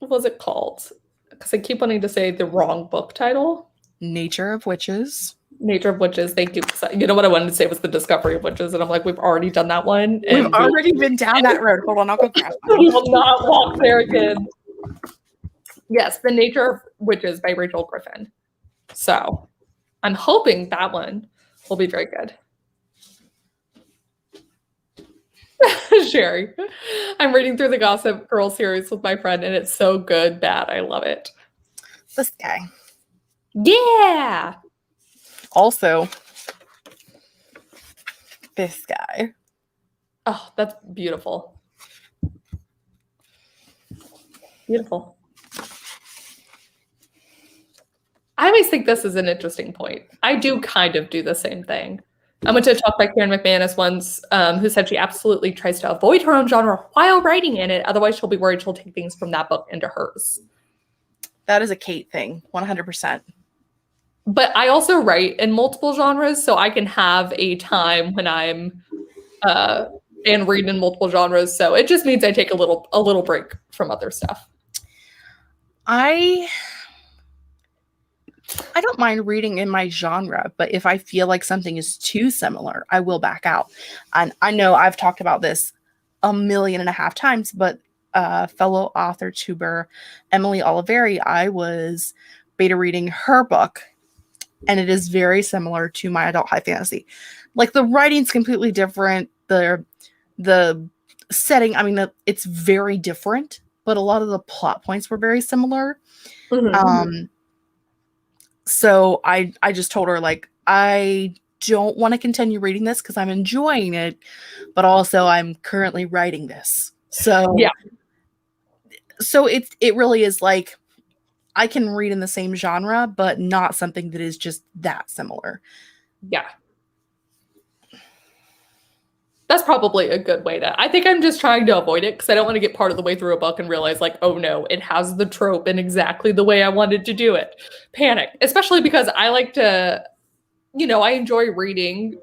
was it called? Because I keep wanting to say the wrong book title.
Nature of Witches.
Nature of Witches. Thank you. You know what I wanted to say was The Discovery of Witches, and I'm like, we've already done that one.
We've already been down that road. Hold on, I'll go grab mine.
We will not walk there again. Yes, The Nature of Witches by Rachel Griffin. So I'm hoping that one will be very good. Sherry, I'm reading through the Gossip Girl series with my friend, and it's so good, bad. I love it.
This guy.
Yeah.
Also, this guy.
Oh, that's beautiful. Beautiful. I always think this is an interesting point. I do kind of do the same thing. I went to a talk by Karen McManus once, who said she absolutely tries to avoid her own genre while writing in it. Otherwise, she'll be worried she'll take things from that book into hers.
That is a Kate thing, 100%.
But I also write in multiple genres, so I can have a time when I'm and read in multiple genres. So it just means I take a little break from other stuff.
I don't mind reading in my genre, but if I feel like something is too similar, I will back out. And I know I've talked about this 1.5 million times, but fellow author tuber Emily Oliveri, I was beta reading her book, and it is very similar to my adult high fantasy. Like, the writing's completely different. The setting, I mean, it's very different, but a lot of the plot points were very similar. Mm-hmm. So I just told her, like, I don't want to continue reading this because I'm enjoying it, but also I'm currently writing this. So yeah. So it really is like, I can read in the same genre, but not something that is just that similar.
Yeah. That's probably a good way to... I think I'm just trying to avoid it because I don't want to get part of the way through a book and realize, like, oh no, it has the trope in exactly the way I wanted to do it. Panic. Especially because I like to, I enjoy reading,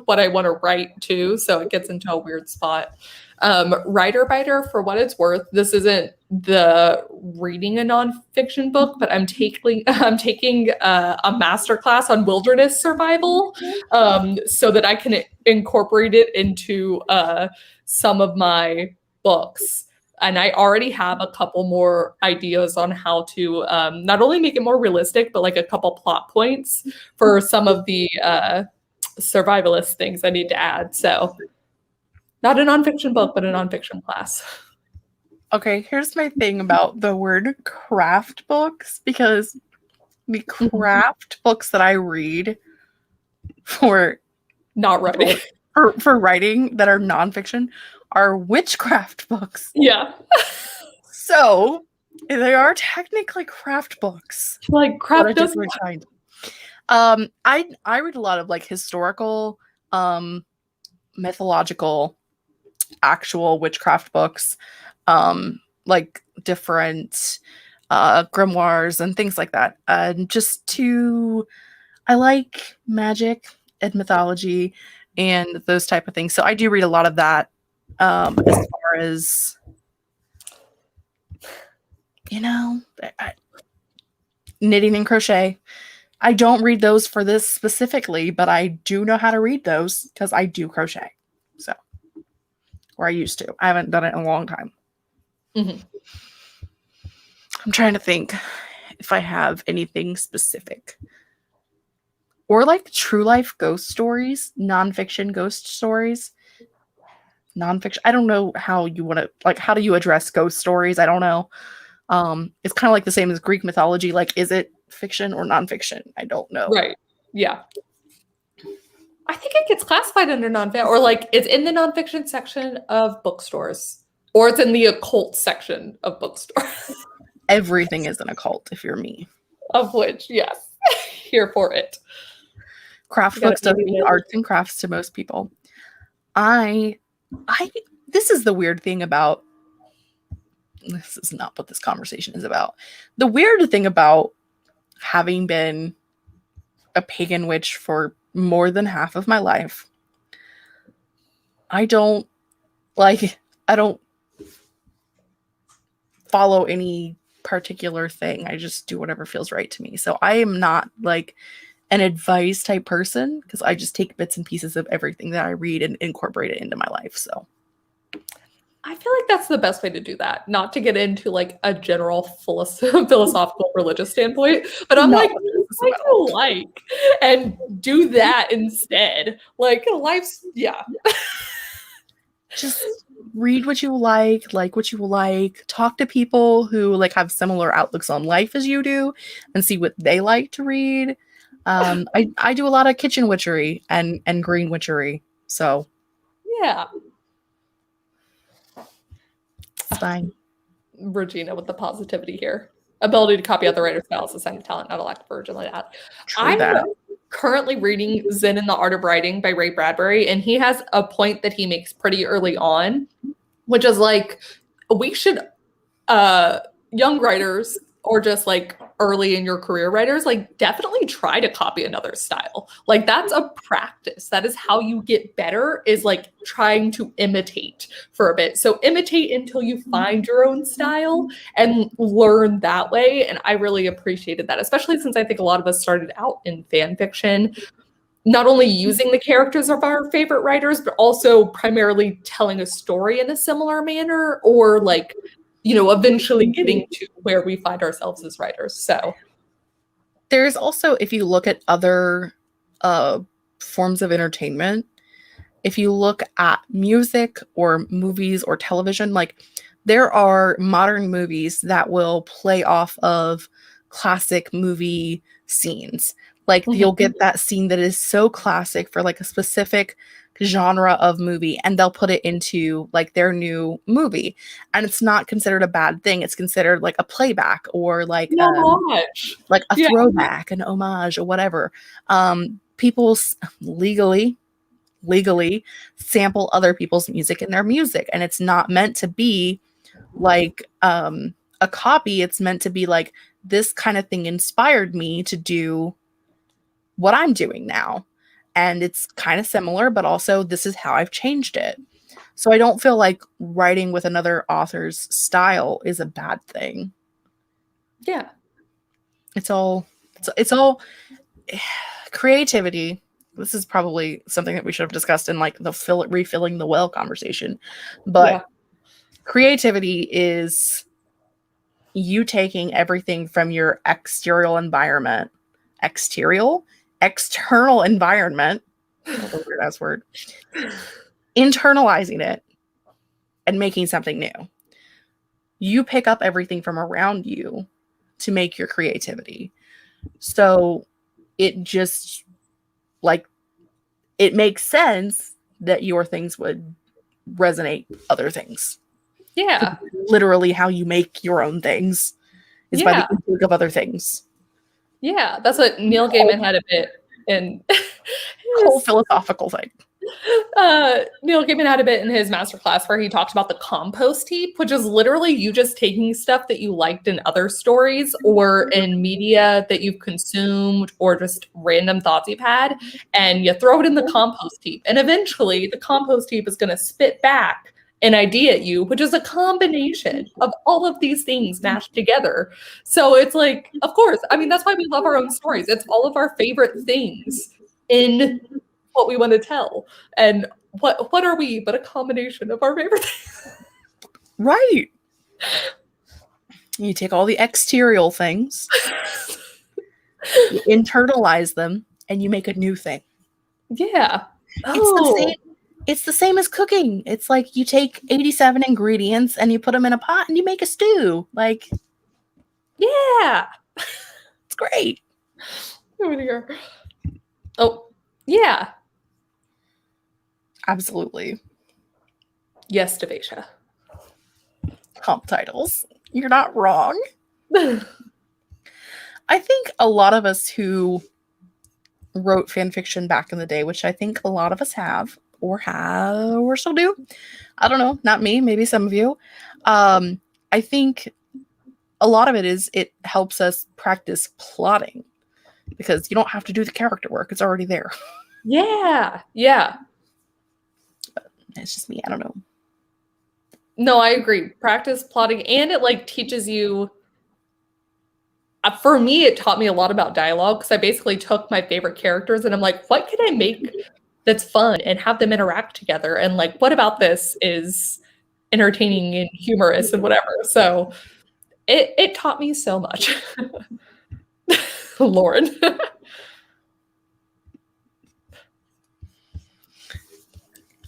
what I want to write too. So it gets into a weird spot. Writer Biter, for what it's worth, this isn't the reading a nonfiction book, but I'm taking a masterclass on wilderness survival, so that I can incorporate it into some of my books. And I already have a couple more ideas on how to not only make it more realistic, but like a couple plot points for some of the survivalist things I need to add. So not a nonfiction book, but a nonfiction class.
Okay, here's my thing about the word craft books, because the craft books that I read for
not writing
for writing that are nonfiction are witchcraft books.
Yeah.
So they are technically craft books.
Like craft does.
I read a lot of like historical, mythological, actual witchcraft books, like different grimoires and things like that. And I like magic and mythology and those type of things. So I do read a lot of that. As far as, knitting and crochet. I don't read those for this specifically, but I do know how to read those because I do crochet. So, or I used to. I haven't done it in a long time. Mm-hmm. I'm trying to think if I have anything specific. Or like true life ghost stories, nonfiction ghost stories. Nonfiction. I don't know how you want to, like, how do you address ghost stories? I don't know. It's kind of like the same as Greek mythology. Like, is it fiction or nonfiction? I don't know.
Right. Yeah. I think it think it's classified under nonfiction, or like it's in the nonfiction section of bookstores, or it's in the occult section of bookstores.
Everything is an occult if you're me.
Of which, yes, here for it.
Craft books doesn't mean arts and crafts to most people. This is the weird thing about, this is not what this conversation is about. The weird thing about having been a pagan witch for more than half of my life, I don't follow any particular thing. I just do whatever feels right to me. So I am not like an advice type person, because I just take bits and pieces of everything that I read and incorporate it into my life. So
I feel like that's the best way to do that. Not to get into like a general philosophical religious standpoint, but I'm like, what do you like? And do that instead. Like life's, yeah.
Just read what you like what you like, talk to people who like have similar outlooks on life as you do and see what they like to read. I do a lot of kitchen witchery and green witchery. So
yeah.
It's fine.
Regina with the positivity here. Ability to copy other writers' style is a sign of talent, not a lack of originality. I'm currently reading Zen and the Art of Writing by Ray Bradbury, and he has a point that he makes pretty early on, which is like, we should, young writers, or just like early in your career writers, like definitely try to copy another style. Like that's a practice. That is how you get better, is like trying to imitate for a bit. So imitate until you find your own style and learn that way. And I really appreciated that, especially since I think a lot of us started out in fan fiction, not only using the characters of our favorite writers, but also primarily telling a story in a similar manner, or like, you know, eventually getting to where we find ourselves as writers. So
there's also, if you look at other forms of entertainment, if you look at music or movies or television, like there are modern movies that will play off of classic movie scenes. Like you'll get that scene that is so classic for like a specific genre of movie, and they'll put it into like their new movie, and it's not considered a bad thing. It's considered like a playback, or like a throwback, an homage, or whatever. People legally sample other people's music in their music, and it's not meant to be like a copy. It's meant to be like, this kind of thing inspired me to do what I'm doing now. And it's kind of similar, but also this is how I've changed it. So I don't feel like writing with another author's style is a bad thing.
Yeah.
It's all creativity. This is probably something that we should have discussed in like the refilling the well conversation. But creativity is you taking everything from your external environment, a weird ass word, internalizing it and making something new. You pick up everything from around you to make your creativity. So it just like, it makes sense that your things would resonate other things.
Yeah.
Literally how you make your own things is by the intake of other things.
Yeah, that's what Neil Gaiman had a bit in
whole philosophical thing.
Neil Gaiman had a bit in his masterclass where he talked about the compost heap, which is literally you just taking stuff that you liked in other stories or in media that you've consumed or just random thoughts you've had, and you throw it in the compost heap. And eventually the compost heap is going to spit back an idea at you, which is a combination of all of these things mashed together. So it's like, of course, I mean, that's why we love our own stories. It's all of our favorite things in what we want to tell. And what are we but a combination of our favorite things?
Right. You take all the exterior things, you internalize them, and you make a new thing.
Yeah.
It's the same as cooking. It's like you take 87 ingredients and you put them in a pot and you make a stew. Like,
yeah.
It's great.
Over here. Oh, yeah.
Absolutely.
Yes, Devasia.
Comp titles. You're not wrong. I think a lot of us who wrote fan fiction back in the day, which I think a lot of us have or still do. I don't know, not me, maybe some of you. I think a lot of it helps us practice plotting because you don't have to do the character work. It's already there.
Yeah. Yeah.
But it's just me. I don't know.
No, I agree. Practice plotting, and it like teaches you. For me, it taught me a lot about dialogue because I basically took my favorite characters and I'm like, what can I make that's fun and have them interact together? And like, what about this is entertaining and humorous and whatever? So it taught me so much. Lauren.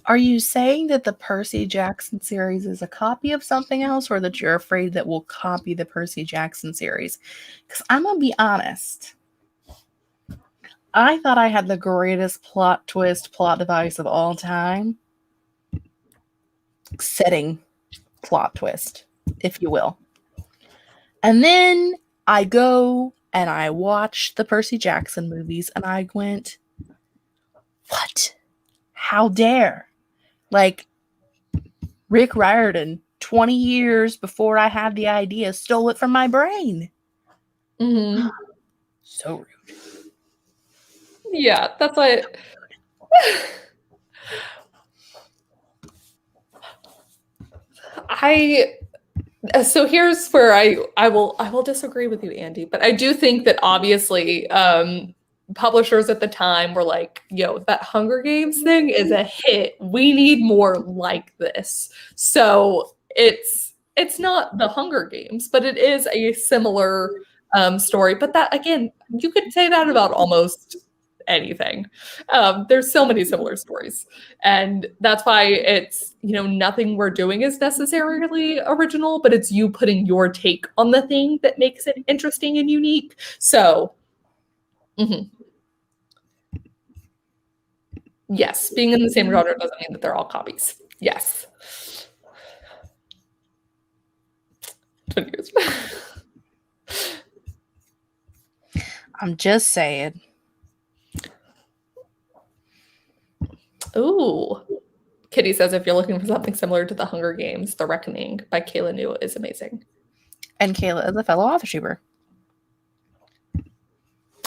Are you saying that the Percy Jackson series is a copy of something else, or that you're afraid that we'll copy the Percy Jackson series? Because I'm going to be honest. I thought I had the greatest plot device of all time. Setting plot twist, if you will. And then I go and I watch the Percy Jackson movies and I went, what? How dare? Like, Rick Riordan, 20 years before I had the idea, stole it from my brain.
Mm-hmm.
So rude.
Yeah, that's what. So here's where I will disagree with you, Andy, but I do think that obviously publishers at the time were like, yo, that Hunger Games thing is a hit. We need more like this. So it's not the Hunger Games, but it is a similar story. But that, again, you could say that about almost anything. There's so many similar stories. And that's why it's, nothing we're doing is necessarily original, but it's you putting your take on the thing that makes it interesting and unique. So, yes, being in the same genre doesn't mean that they're all copies. Yes. 20 years.
I'm just saying.
Ooh. Kitty says if you're looking for something similar to The Hunger Games, The Reckoning by Kayla New is amazing.
And Kayla is a fellow authortuber.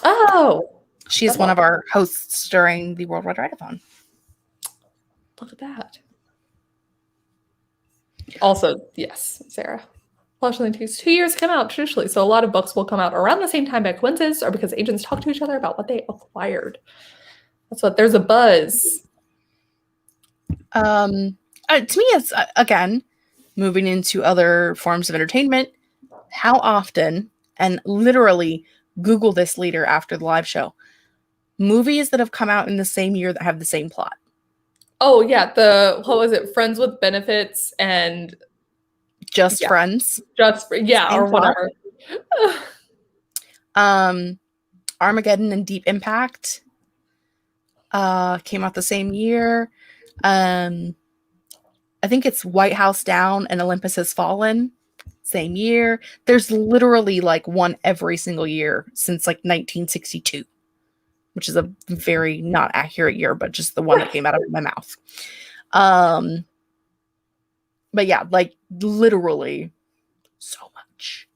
Oh!
She's one of our hosts during the Worldwide Write-a-thon.
Look at that. Also, yes, Sarah. Washington takes 2 years to come out traditionally, so a lot of books will come out around the same time by coincidence or because agents talk to each other about what they acquired. That's what there's a buzz.
To me, it's again moving into other forms of entertainment. How often, and literally Google this later after the live show, movies that have come out in the same year that have the same plot.
Oh yeah, what was it? Friends with Benefits and
Just Friends.
Or whatever.
Armageddon and Deep Impact came out the same year. I think it's White House Down and Olympus Has Fallen, same year. There's literally like one every single year since like 1962, which is a very not accurate year, but just the one that came out of my mouth. But yeah, like literally so much.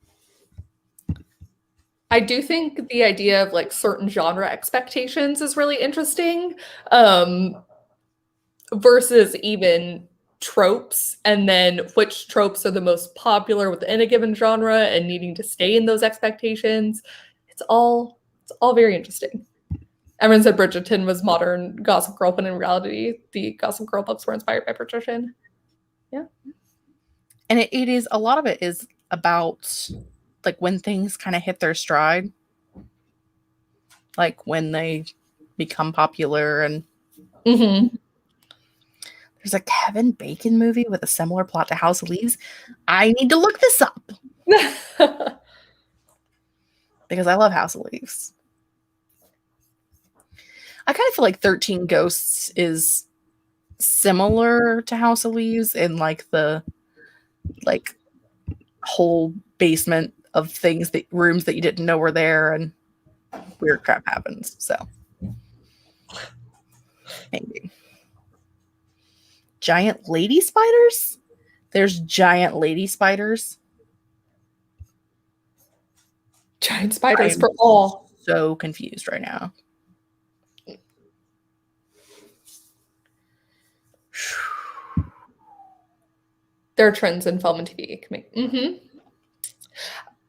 I do think the idea of like certain genre expectations is really interesting, versus even tropes, and then which tropes are the most popular within a given genre and needing to stay in those expectations. It's all very interesting. Everyone said Bridgerton was modern Gossip Girl, but in reality, the Gossip Girl books were inspired by Bridgerton. Yeah.
And it is, a lot of it is about like when things kind of hit their stride, like when they become popular. And there's a Kevin Bacon movie with a similar plot to House of Leaves. I need to look this up because I love House of Leaves. I kind of feel like 13 Ghosts is similar to House of Leaves in like the like whole basement of things that rooms that you didn't know were there and weird crap happens. So maybe. Giant lady spiders? There's giant lady spiders.
Giant spiders for all.
So confused right now.
There are trends in film and TV. Mm-hmm.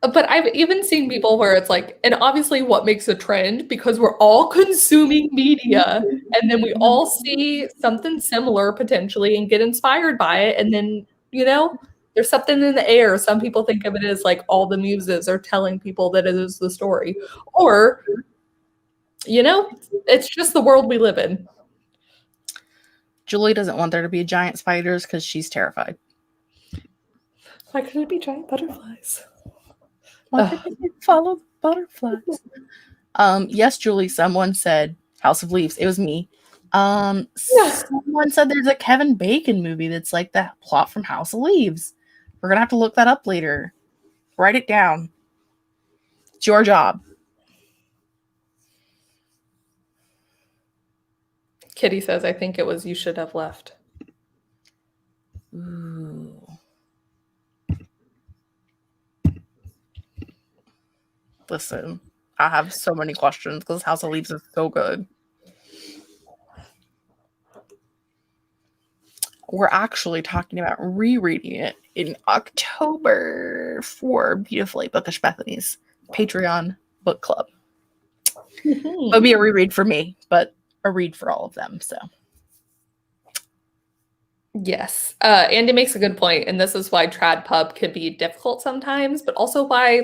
But I've even seen people where it's like, and obviously what makes a trend, because we're all consuming media and then we all see something similar potentially and get inspired by it. And then, there's something in the air. Some people think of it as like all the muses are telling people that it is the story. Or, it's just the world we live in.
Julie doesn't want there to be giant spiders because she's terrified.
Why couldn't it be giant butterflies?
Why couldn't it follow butterflies? Yes, Julie, someone said House of Leaves. It was me. Someone said there's a Kevin Bacon movie that's like the plot from House of Leaves. We're going to have to look that up later. Write it down. It's your job.
Kitty says, I think it was You Should Have Left.
Ooh. Listen, I have so many questions because House of Leaves is so good. We're actually talking about rereading it in October for Beautifully Bookish Bethany's Patreon book club. It'll be a reread for me, but a read for all of them. So,
yes, Andy makes a good point, and this is why trad pub can be difficult sometimes, but also why,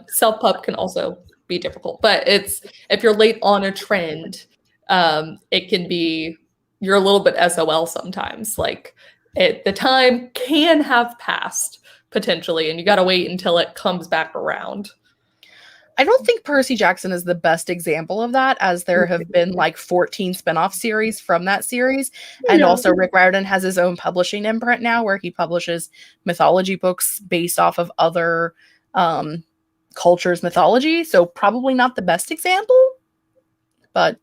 self pub can also be difficult. But it's if you're late on a trend, it can be. You're a little bit SOL sometimes. Like the time can have passed potentially, and you got to wait until it comes back around.
I don't think Percy Jackson is the best example of that, as there have been like 14 spinoff series from that series. And also Rick Riordan has his own publishing imprint now where he publishes mythology books based off of other cultures' mythology. So probably not the best example, but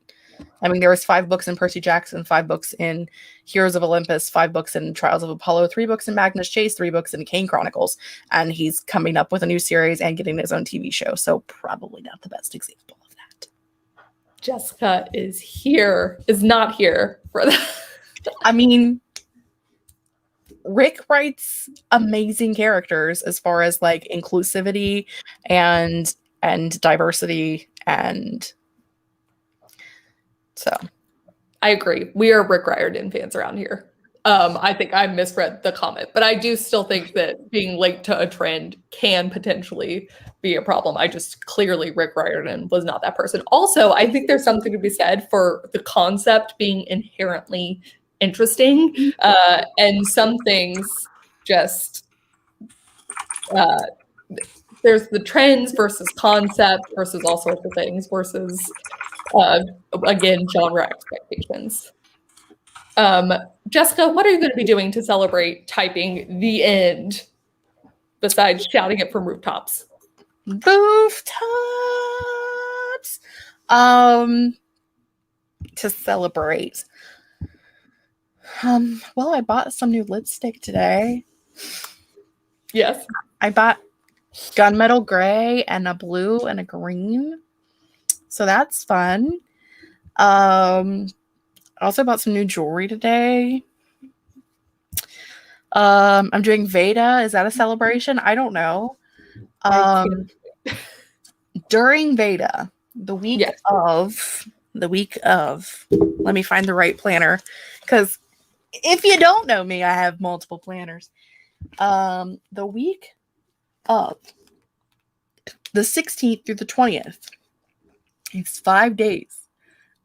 I mean, there was 5 books in Percy Jackson, 5 books in Heroes of Olympus, 5 books in Trials of Apollo, 3 books in Magnus Chase, 3 books in Kane Chronicles. And he's coming up with a new series and getting his own TV show. So probably not the best example of that.
Jessica is not here for that.
I mean, Rick writes amazing characters as far as like inclusivity and diversity and... So,
I agree. We are Rick Riordan fans around here. I think I misread the comment, but I do still think that being late to a trend can potentially be a problem. I just clearly Rick Riordan was not that person. Also, I think there's something to be said for the concept being inherently interesting, and some things just there's the trends versus concept versus all sorts of things versus. Again, genre expectations. Jessica, what are you going to be doing to celebrate typing the end besides shouting it from rooftops?
Rooftops! To celebrate. Well, I bought some new lipstick today.
Yes.
I bought gunmetal gray and a blue and a green. So that's fun. I also bought some new jewelry today. I'm doing Veda. Is that a celebration? I don't know. During Veda, the week of, let me find the right planner. Because if you don't know me, I have multiple planners. The week of the 16th through the 20th. It's 5 days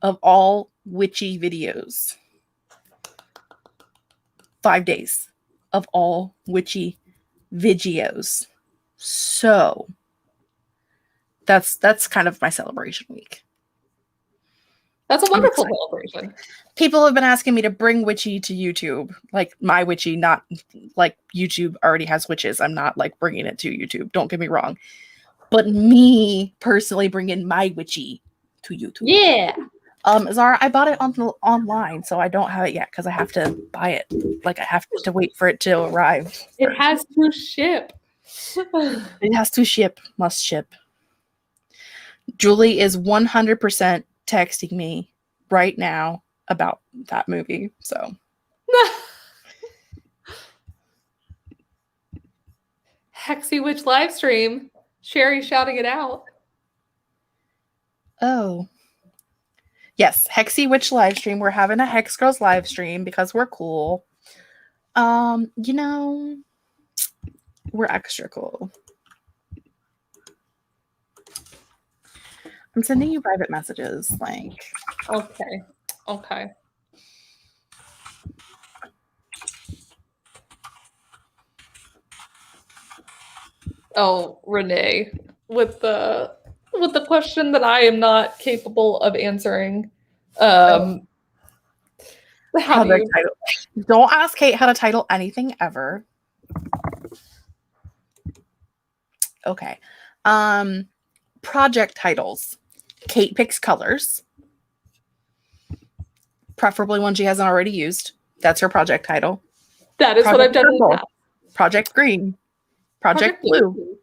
of all witchy videos. 5 days of all witchy videos. So that's kind of my celebration week.
That's a
I'm
wonderful
excited.
celebration.
People have been asking me to bring Witchy to YouTube, like my Witchy, not like YouTube already has witches. I'm not like bringing it to YouTube. Don't get me wrong, but me personally bringing my Witchy to YouTube.
Yeah.
Zara, I bought it online, so I don't have it yet because I have to buy it. Like I have to wait for it to arrive.
It has to ship.
It has to ship. Must ship. Julie is 100% texting me right now about that movie. So
Hexy Witch live stream. Sherry shouting it out.
Oh. Yes, Hexy Witch live stream. We're having a Hex Girls live stream because we're cool. You know, we're extra cool. I'm sending you private messages, like.
Okay. Okay. Oh, Renee, with the question that I am not capable of answering. How do you
title? Don't ask Kate how to title anything ever. Okay. Project titles. Kate picks colors. Preferably one she hasn't already used. That's her project title.
That is Project what I've done in the past.
Project Green. Project Blue.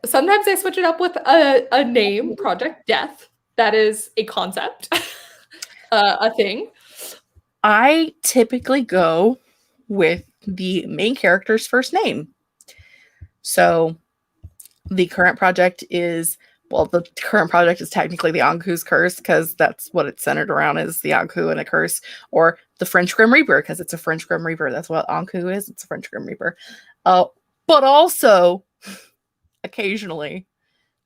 Sometimes I switch it up with a name, Project Death. That is a concept, a thing.
I typically go with the main character's first name. So the current project is, well, the current project is technically the Anku's Curse because that's what it's centered around, is the Anku and a curse, or the French Grim Reaper because it's a French Grim Reaper. That's what Anku is. It's a French Grim Reaper. But also, occasionally,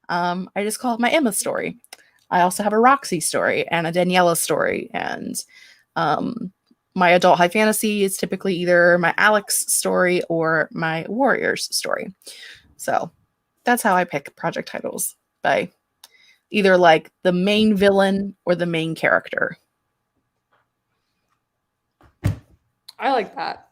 I just call it my Emma story. I also have a Roxy story and a Daniela story, and my adult high fantasy is typically either my Alex story or my Warriors story. So that's how I pick project titles, by either like the main villain or the main character.
I like that.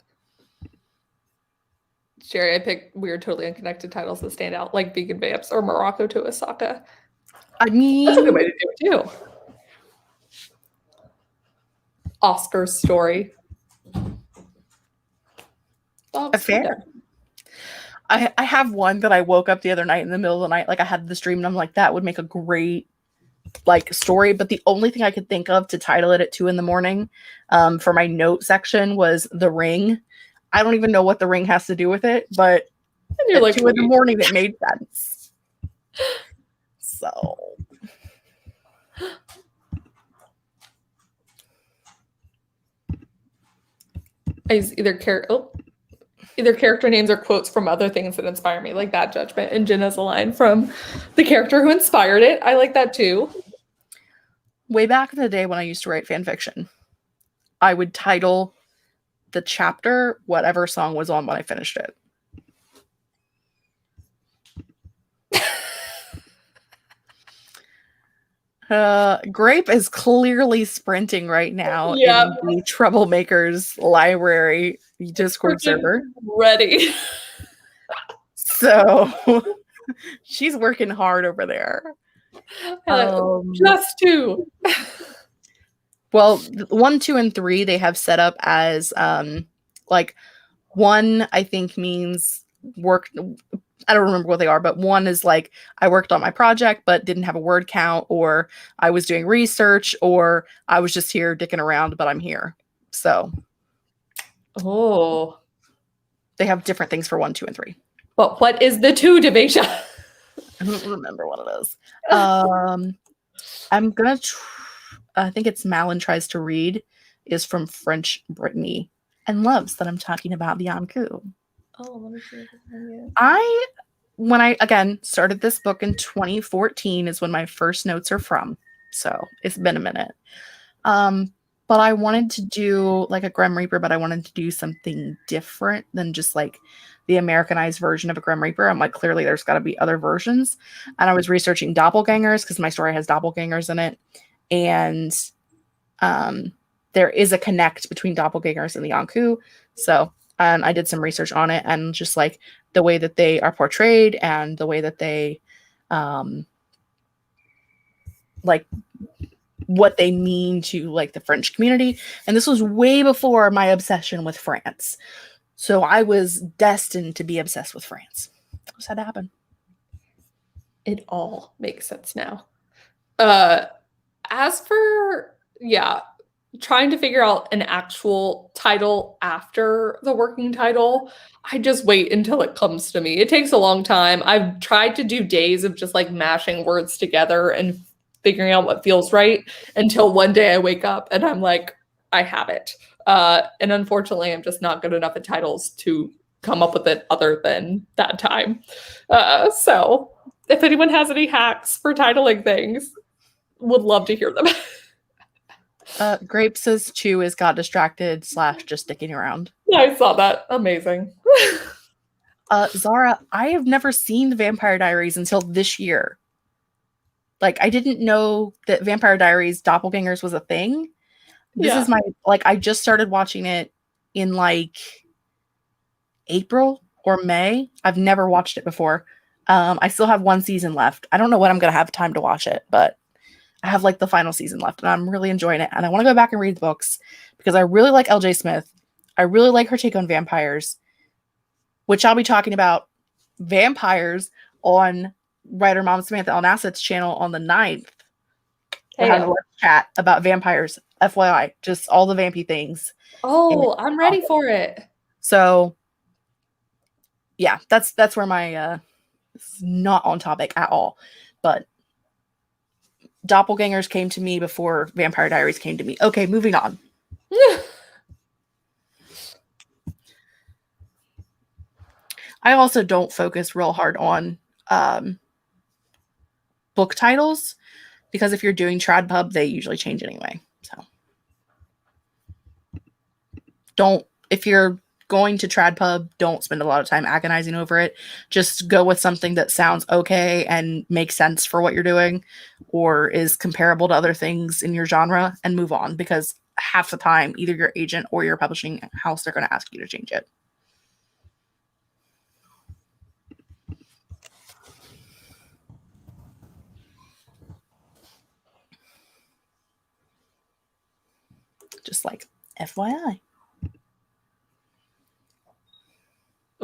Sherry, I picked weird, totally unconnected titles that stand out, like Vegan Vamps or Morocco to Osaka.
I mean,
that's a good way to do it too. Oscar's story.
Fair. I have one that I woke up the other night in the middle of the night. Like I had this dream and I'm like, that would make a great like story. But the only thing I could think of to title it at 2 a.m. For my note section was The Ring. I don't even know what The Ring has to do with it, but at like 2 a.m. it made sense. So
either character names or quotes from other things that inspire me, like Bad Judgment, and Jen has a line from the character who inspired it. I like that too.
Way back in the day when I used to write fan fiction, I would title the chapter whatever song was on when I finished it. Grape is clearly sprinting right now in the Troublemakers Library Discord server.
Ready.
So she's working hard over there.
Just 2.
Well, 1, 2, and 3 they have set up as like 1 I think means work. I don't remember what they are, but 1 is like I worked on my project but didn't have a word count, or I was doing research, or I was just here dicking around, but I'm here. So they have different things for 1, 2, and 3.
But what is the 2, Devasia?
I don't remember what it is. I'm gonna I think it's Malin Tries to Read is from French Brittany and loves that I'm talking about the Anku.
Oh, let me see.
When I again started this book in 2014 is when my first notes are from. So it's been a minute. But I wanted to do like a Grim Reaper, but I wanted to do something different than just like the Americanized version of a Grim Reaper. I'm like, clearly there's got to be other versions. And I was researching doppelgangers because my story has doppelgangers in it. And there is a connect between doppelgangers and the Yonku. So I did some research on it, and just like the way that they are portrayed and the way that they like what they mean to like the French community. And this was way before my obsession with France. So I was destined to be obsessed with France. It was had to happen.
It all makes sense now. As for, trying to figure out an actual title after the working title, I just wait until it comes to me. It takes a long time. I've tried to do days of just like mashing words together and figuring out what feels right until one day I wake up and I'm like, I have it. And unfortunately, I'm just not good enough at titles to come up with it other than that time. So if anyone has any hacks for titling things, would love to hear them.
Grape says Chew is got distracted / just sticking around.
Yeah, I saw that. Amazing.
Zara, I have never seen the Vampire Diaries until this year. Like, I didn't know that Vampire Diaries Doppelgangers was a thing. This is I just started watching it in like April or May. I've never watched it before. I still have one season left. I don't know when I'm going to have time to watch it, but I have like the final season left and I'm really enjoying it. And I want to go back and read the books because I really like LJ Smith. I really like her take on vampires, which I'll be talking about vampires on writer Mom Samantha Alnassett's channel on the 9th. We're having a chat about vampires. FYI, just all the vampy things.
Oh, I'm ready for it.
So, yeah, that's where my this is not on topic at all, but Doppelgangers came to me before Vampire Diaries came to me. Okay, moving on. I also don't focus real hard on book titles because if you're doing TradPub, they usually change anyway. So if you're going to TradPub, don't spend a lot of time agonizing over it. Just go with something that sounds okay and makes sense for what you're doing or is comparable to other things in your genre and move on, because half the time, either your agent or your publishing house, they're going to ask you to change it. Just like FYI.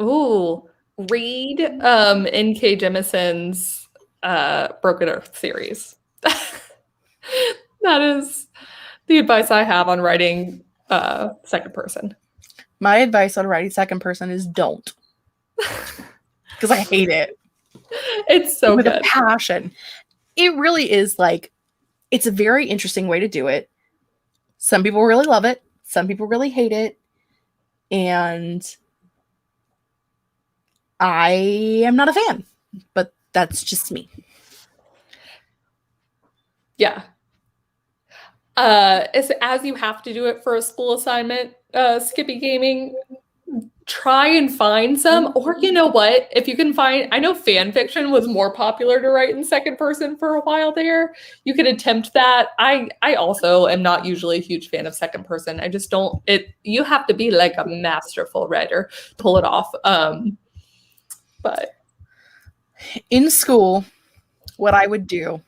Ooh, read N.K. Jemison's Broken Earth series. That is the advice I have on writing second person.
My advice on writing second person is don't. Because I hate it.
It's so
with
good.
A passion. It really is like, it's a very interesting way to do it. Some people really love it. Some people really hate it. And I am not a fan, but that's just me.
Yeah. As you have to do it for a school assignment, Skippy Gaming, try and find some, or you know what, if you can find, I know fan fiction was more popular to write in second person for a while there. You could attempt that. I also am not usually a huge fan of second person. I just don't, you have to be like a masterful writer to pull it off. But
in school, what I would do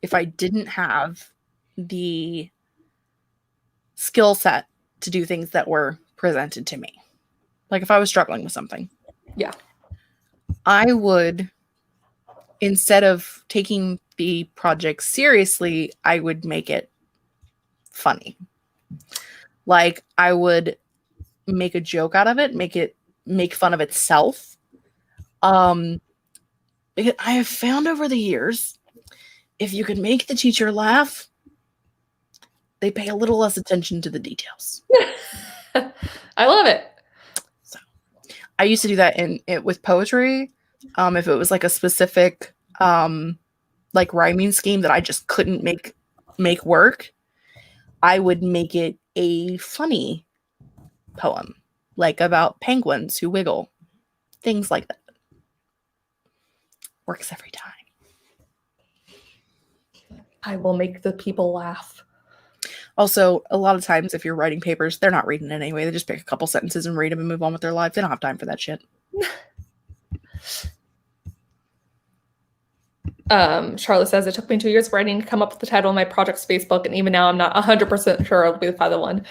if I didn't have the skill set to do things that were presented to me, like if I was struggling with something, I would, instead of taking the project seriously, I would make it funny. Like I would make a joke out of it, make fun of itself. Because I have found over the years, if you can make the teacher laugh, they pay a little less attention to the details.
I love it.
So I used to do that with poetry. If it was like a specific like rhyming scheme that I just couldn't make work, I would make it a funny poem, like about penguins who wiggle, things like that. Works every time.
I will make the people laugh.
Also, a lot of times if you're writing papers, they're not reading it anyway. They just pick a couple sentences and read them and move on with their life. They don't have time for that shit.
Charlotte says, it took me 2 years of writing to come up with the title of my project's Facebook, and even now I'm not 100% sure it'll be the final one.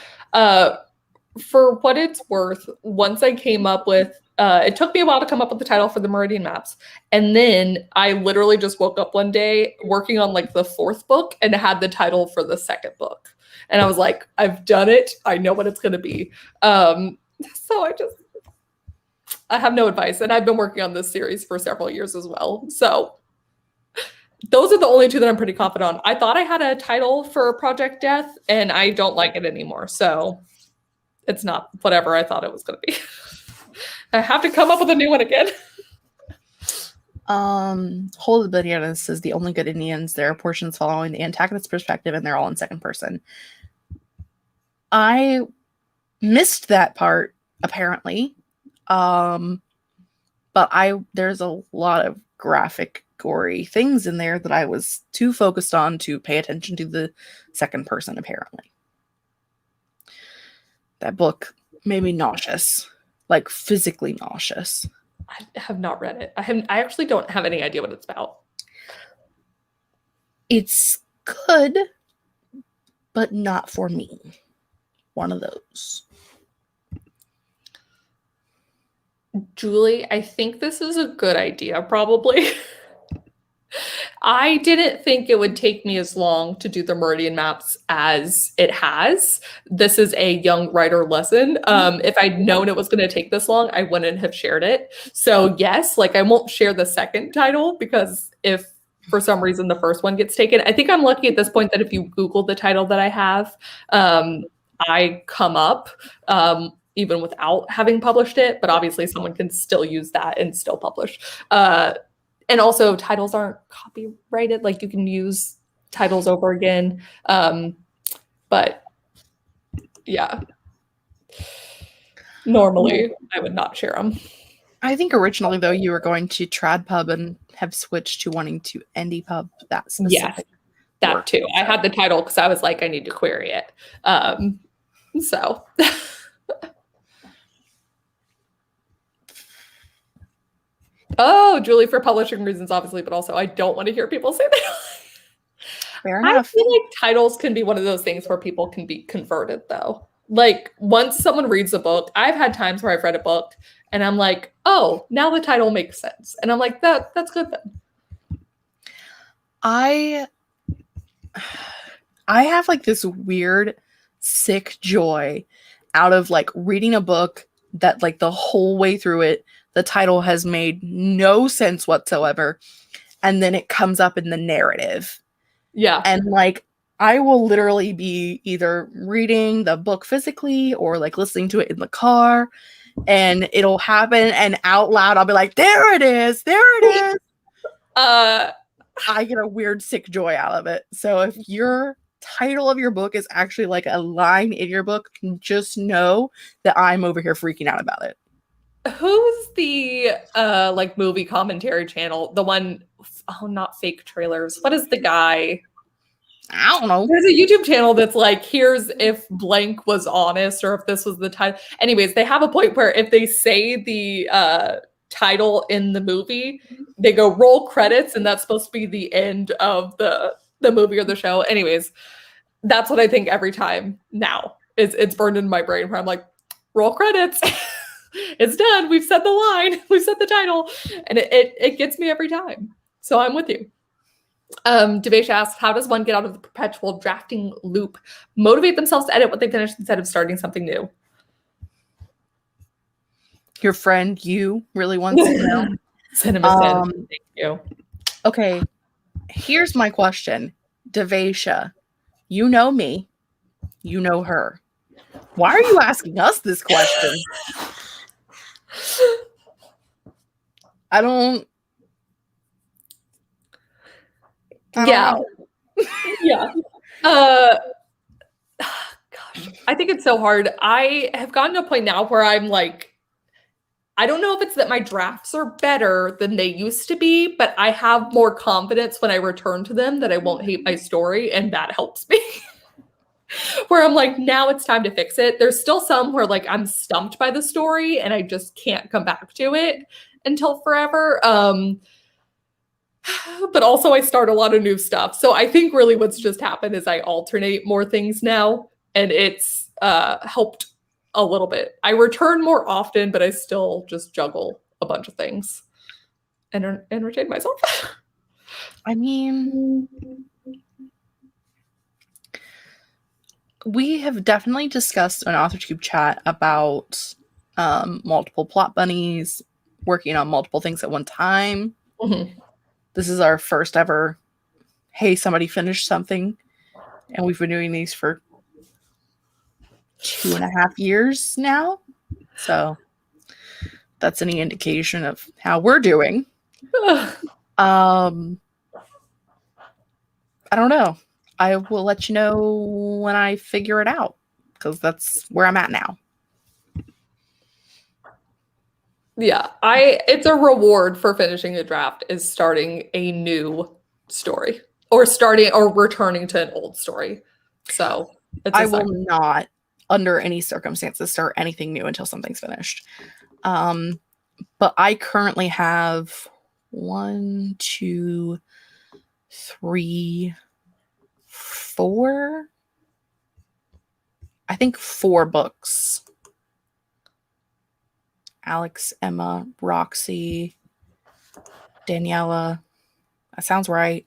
For what it's worth, once I came up with, it took me a while to come up with the title for the Meridian Maps. And then I literally just woke up one day working on like the 4th book and had the title for the 2nd book. And I was like, I've done it. I know what it's going to be. So I have no advice. And I've been working on this series for several years as well. So those are the only 2 that I'm pretty confident on. I thought I had a title for Project Death, and I don't like it anymore. So it's not whatever I thought it was going to be. I have to come up with a new one again.
Hold the Bananas says the only good Indians, there are portions following the antagonist's perspective, and they're all in 2nd person. I missed that part, apparently. But there's a lot of graphic, gory things in there that I was too focused on to pay attention to the 2nd person, apparently. That book made me nauseous, like physically nauseous.
I have not read it. I actually don't have any idea what it's about.
It's good, but not for me. One of those.
Julie, I think this is a good idea, probably. I didn't think it would take me as long to do the Meridian Maps as it has. This is a young writer lesson. If I'd known it was going to take this long, I wouldn't have shared it. So yes, like I won't share the 2nd title, because if for some reason the 1st one gets taken, I think I'm lucky at this point that if you Google the title that I have, I come up even without having published it, but obviously someone can still use that and still publish. And also titles aren't copyrighted. Like you can use titles over again. But yeah, normally I would not share them.
I think originally though, you were going to Trad Pub and have switched to wanting to Indie Pub. That specific
that
work.
too. I had the title because I was like, I need to query it. So oh, Julie, for publishing reasons, obviously, but also I don't want to hear people say that.
Fair enough.
I feel like titles can be one of those things where people can be converted, though. Like, once someone reads a book, I've had times where I've read a book, and I'm like, oh, now the title makes sense. And I'm like, that's good then.
I have like this weird, sick joy out of like reading a book that like the whole way through it, the title has made no sense whatsoever. And then it comes up in the narrative.
Yeah.
And like, I will literally be either reading the book physically or like listening to it in the car, and it'll happen, and out loud, I'll be like, there it is. There it is. I get a weird, sick joy out of it. So if your title of your book is actually like a line in your book, just know that I'm over here freaking out about it.
Who's the like movie commentary channel? The one, oh, not Fake Trailers. What is the guy?
I don't know.
There's a YouTube channel that's like, here's if blank was honest, or if this was the title. Anyways, they have a point where if they say the title in the movie, they go roll credits, and that's supposed to be the end of the movie or the show. Anyways, that's what I think every time now. It's burned in my brain where I'm like, roll credits. It's done. We've said the line. We've said the title. And it gets me every time. So I'm with you. Devesh asks, how does one get out of the perpetual drafting loop, motivate themselves to edit what they finished instead of starting something new?
Your friend, you really wants to know.
Send him a send. Thank you.
Okay. Here's my question. Devesha, you know me. You know her. Why are you asking us this question? I don't
Yeah. Gosh, I think it's so hard. I have gotten to a point now where I'm like, I don't know if it's that my drafts are better than they used to be, but I have more confidence when I return to them that I won't hate my story, and that helps me. where I'm like, now it's time to fix it. There's still some where like I'm stumped by the story and I just can't come back to it until forever. But also I start a lot of new stuff. So I think really what's just happened is I alternate more things now, and it's helped a little bit. I return more often, but I still just juggle a bunch of things and entertain myself.
I mean, we have definitely discussed an AuthorTube chat about multiple plot bunnies, working on multiple things at one time.
Mm-hmm.
This is our first ever, hey, somebody finished something. And we've been doing these for 2.5 years now. So that's any indication of how we're doing. I don't know. I will let you know when I figure it out, because that's where I'm at now.
Yeah, it's a reward for finishing a draft is starting a new story or returning to an old story. So
I will not, under any circumstances, start anything new until something's finished. But I currently have 1, 2, 3, 4. I think 4 books. Alex, Emma, Roxy, Daniela. That sounds right.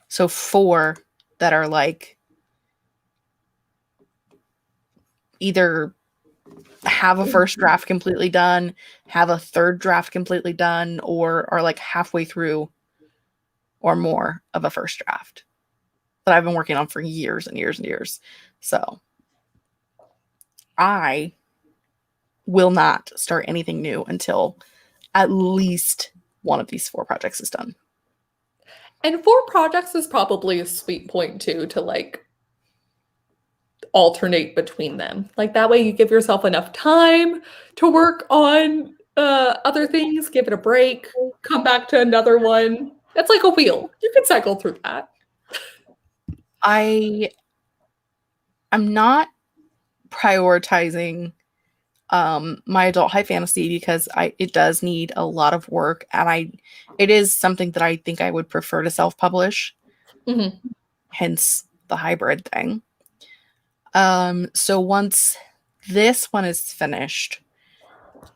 So 4 that are like either have a first draft completely done, have a third draft completely done, or are like halfway through or more of a first draft that I've been working on for years and years and years. So I will not start anything new until at least one of these 4 projects is done.
And 4 projects is probably a sweet point too, to like alternate between them. Like that way you give yourself enough time to work on other things, give it a break, come back to another one. It's like a wheel. You can cycle through that.
I'm not prioritizing my adult high fantasy because it does need a lot of work, and it is something that I think I would prefer to self-publish.
Mm-hmm.
Hence the hybrid thing. So once this one is finished,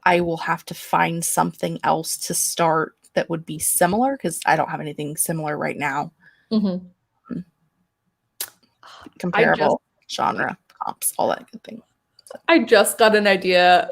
I will have to find something else to start that would be similar, because I don't have anything similar right now.
Mm-hmm.
Comparable genre, comps, all that good thing.
I just got an idea.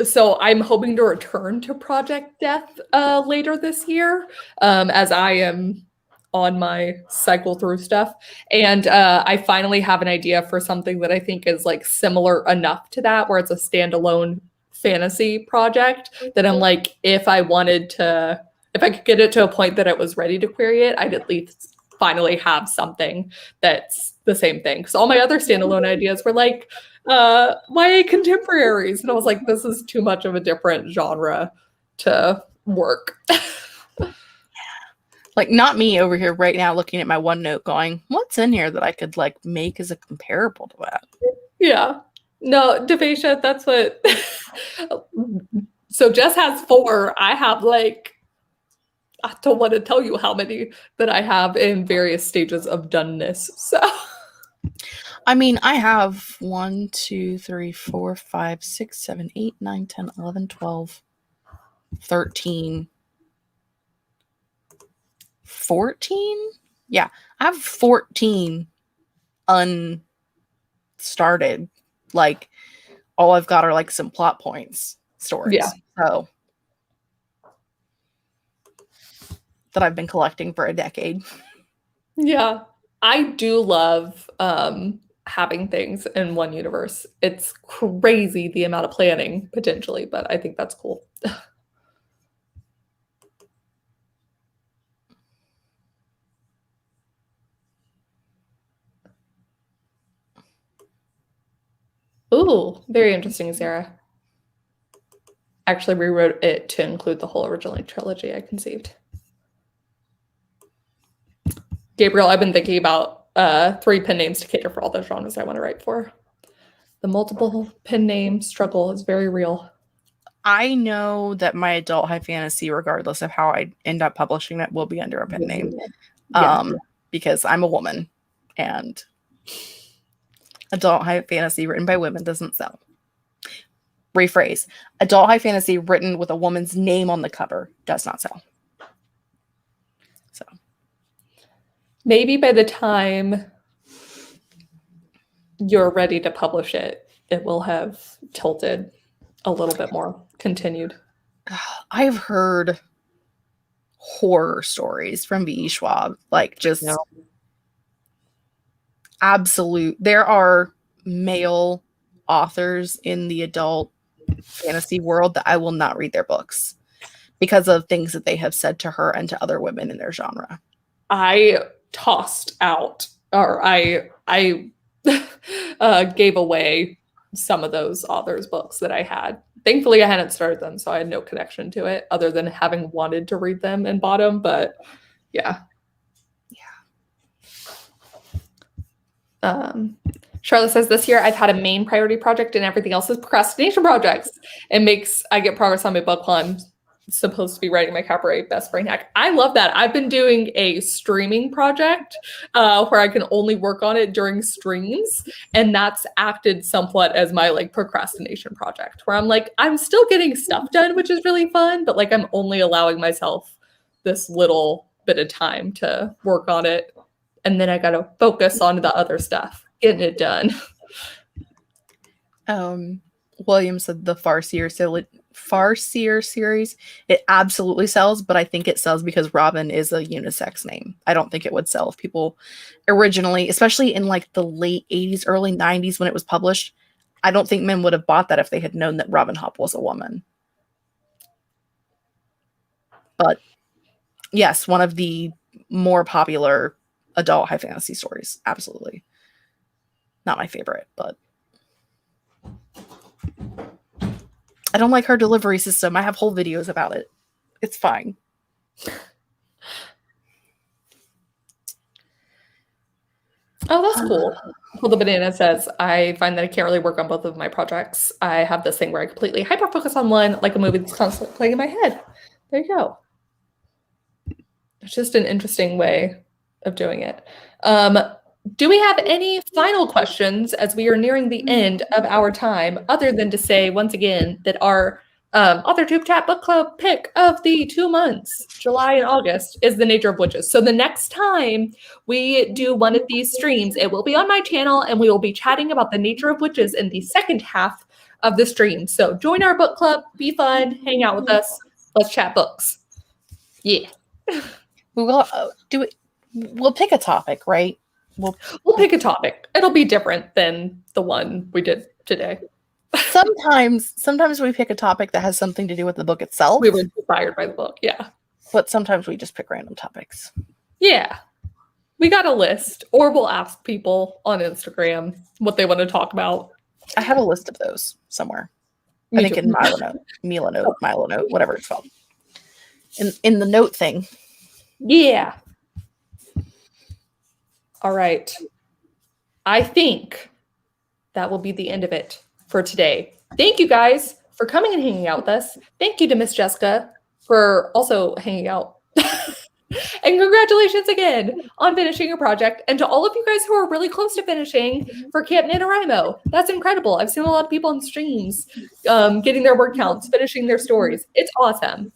So I'm hoping to return to Project Death later this year, as I am on my cycle through stuff. And I finally have an idea for something that I think is like similar enough to that, where it's a standalone fantasy project that I'm like, if I could get it to a point that it was ready to query it, I'd at least finally have something that's the same thing. Because all my other standalone ideas were like YA contemporaries. And I was like, this is too much of a different genre to work.
Like, not me over here right now looking at my OneNote going, what's in here that I could like make as a comparable to that?
Yeah. No, Devasia, that's what. So Jess has 4. I have like, I don't want to tell you how many that I have in various stages of doneness. So,
I mean, I have 1, 2, 3, 4, 5, 6, 7, 8, 9, 10, 11, 12, 13, 14. Yeah, I have 14 unstarted. Like, all I've got are like some plot points stories.
Yeah.
So that I've been collecting for a decade.
Yeah. I do love having things in one universe. It's crazy the amount of planning potentially, but I think that's cool. Ooh, very interesting, Sarah. Actually rewrote it to include the whole original trilogy I conceived. Gabriel, I've been thinking about 3 pen names to cater for all the genres I want to write for. The multiple pen name struggle is very real.
I know that my adult high fantasy, regardless of how I end up publishing it, will be under a pen name. Because I'm a woman and adult high fantasy written by women doesn't sell. Rephrase. Adult high fantasy written with a woman's name on the cover does not sell. So
maybe by the time you're ready to publish it, it will have tilted a little bit more, continued.
I've heard horror stories from V.E. Schwab, like just absolute. There are male authors in the adult fantasy world that I will not read their books because of things that they have said to her and to other women in their genre.
I tossed out, or I gave away some of those authors' books that I had. Thankfully, I hadn't started them, so I had no connection to it other than having wanted to read them and bought them. But yeah. Charlotte says, this year I've had a main priority project and everything else is procrastination projects. I get progress on my book while I'm supposed to be writing my cabaret best brain hack. I love that. I've been doing a streaming project where I can only work on it during streams. And that's acted somewhat as my like procrastination project where I'm like, I'm still getting stuff done, which is really fun. But like, I'm only allowing myself this little bit of time to work on it. And then I got to focus on the other stuff, getting it done.
William said the Farseer series, it absolutely sells, but I think it sells because Robin is a unisex name. I don't think it would sell if people originally, especially in like the late 80s, early 90s when it was published, I don't think men would have bought that if they had known that Robin Hobb was a woman. But yes, one of the more popular adult high fantasy stories. Absolutely. Not my favorite, but I don't like her delivery system. I have whole videos about it. It's fine.
Oh, that's cool. Well, the banana says, I find that I can't really work on both of my projects. I have this thing where I completely hyper-focus on one, like a movie that's constantly playing in my head. There you go. It's just an interesting way of doing it. Do we have any final questions as we are nearing the end of our time, other than to say once again that our AuthorTube Chat Book Club pick of the 2 months, July and August, is The Nature of Witches. So the next time we do one of these streams, it will be on my channel and we will be chatting about The Nature of Witches in the second half of the stream. So join our book club, be fun, hang out with us, let's chat books. Yeah.
We will do it. We'll pick a topic, right?
We'll pick a topic. It'll be different than the one we did today.
Sometimes we pick a topic that has something to do with the book itself.
We were inspired by the book, yeah.
But sometimes we just pick random topics.
Yeah. We got a list, or we'll ask people on Instagram what they want to talk about.
I have a list of those somewhere. I think in Milanote, whatever it's called. In the note thing.
Yeah. All right. I think that will be the end of it for today. Thank you guys for coming and hanging out with us. Thank you to Miss Jessica for also hanging out. And congratulations again on finishing your project. And to all of you guys who are really close to finishing for Camp NaNoWriMo. That's incredible. I've seen a lot of people on streams getting their word counts, finishing their stories. It's awesome.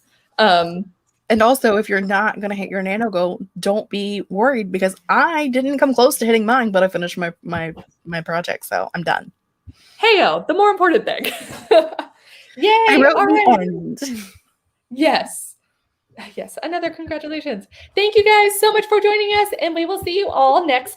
And also, if you're not going to hit your nano goal, don't be worried because I didn't come close to hitting mine, but I finished my project, so I'm done.
Hey-o, the more important thing. Yay!
I wrote
the
end.
Yes. Yes, another congratulations. Thank you guys so much for joining us, and we will see you all next month.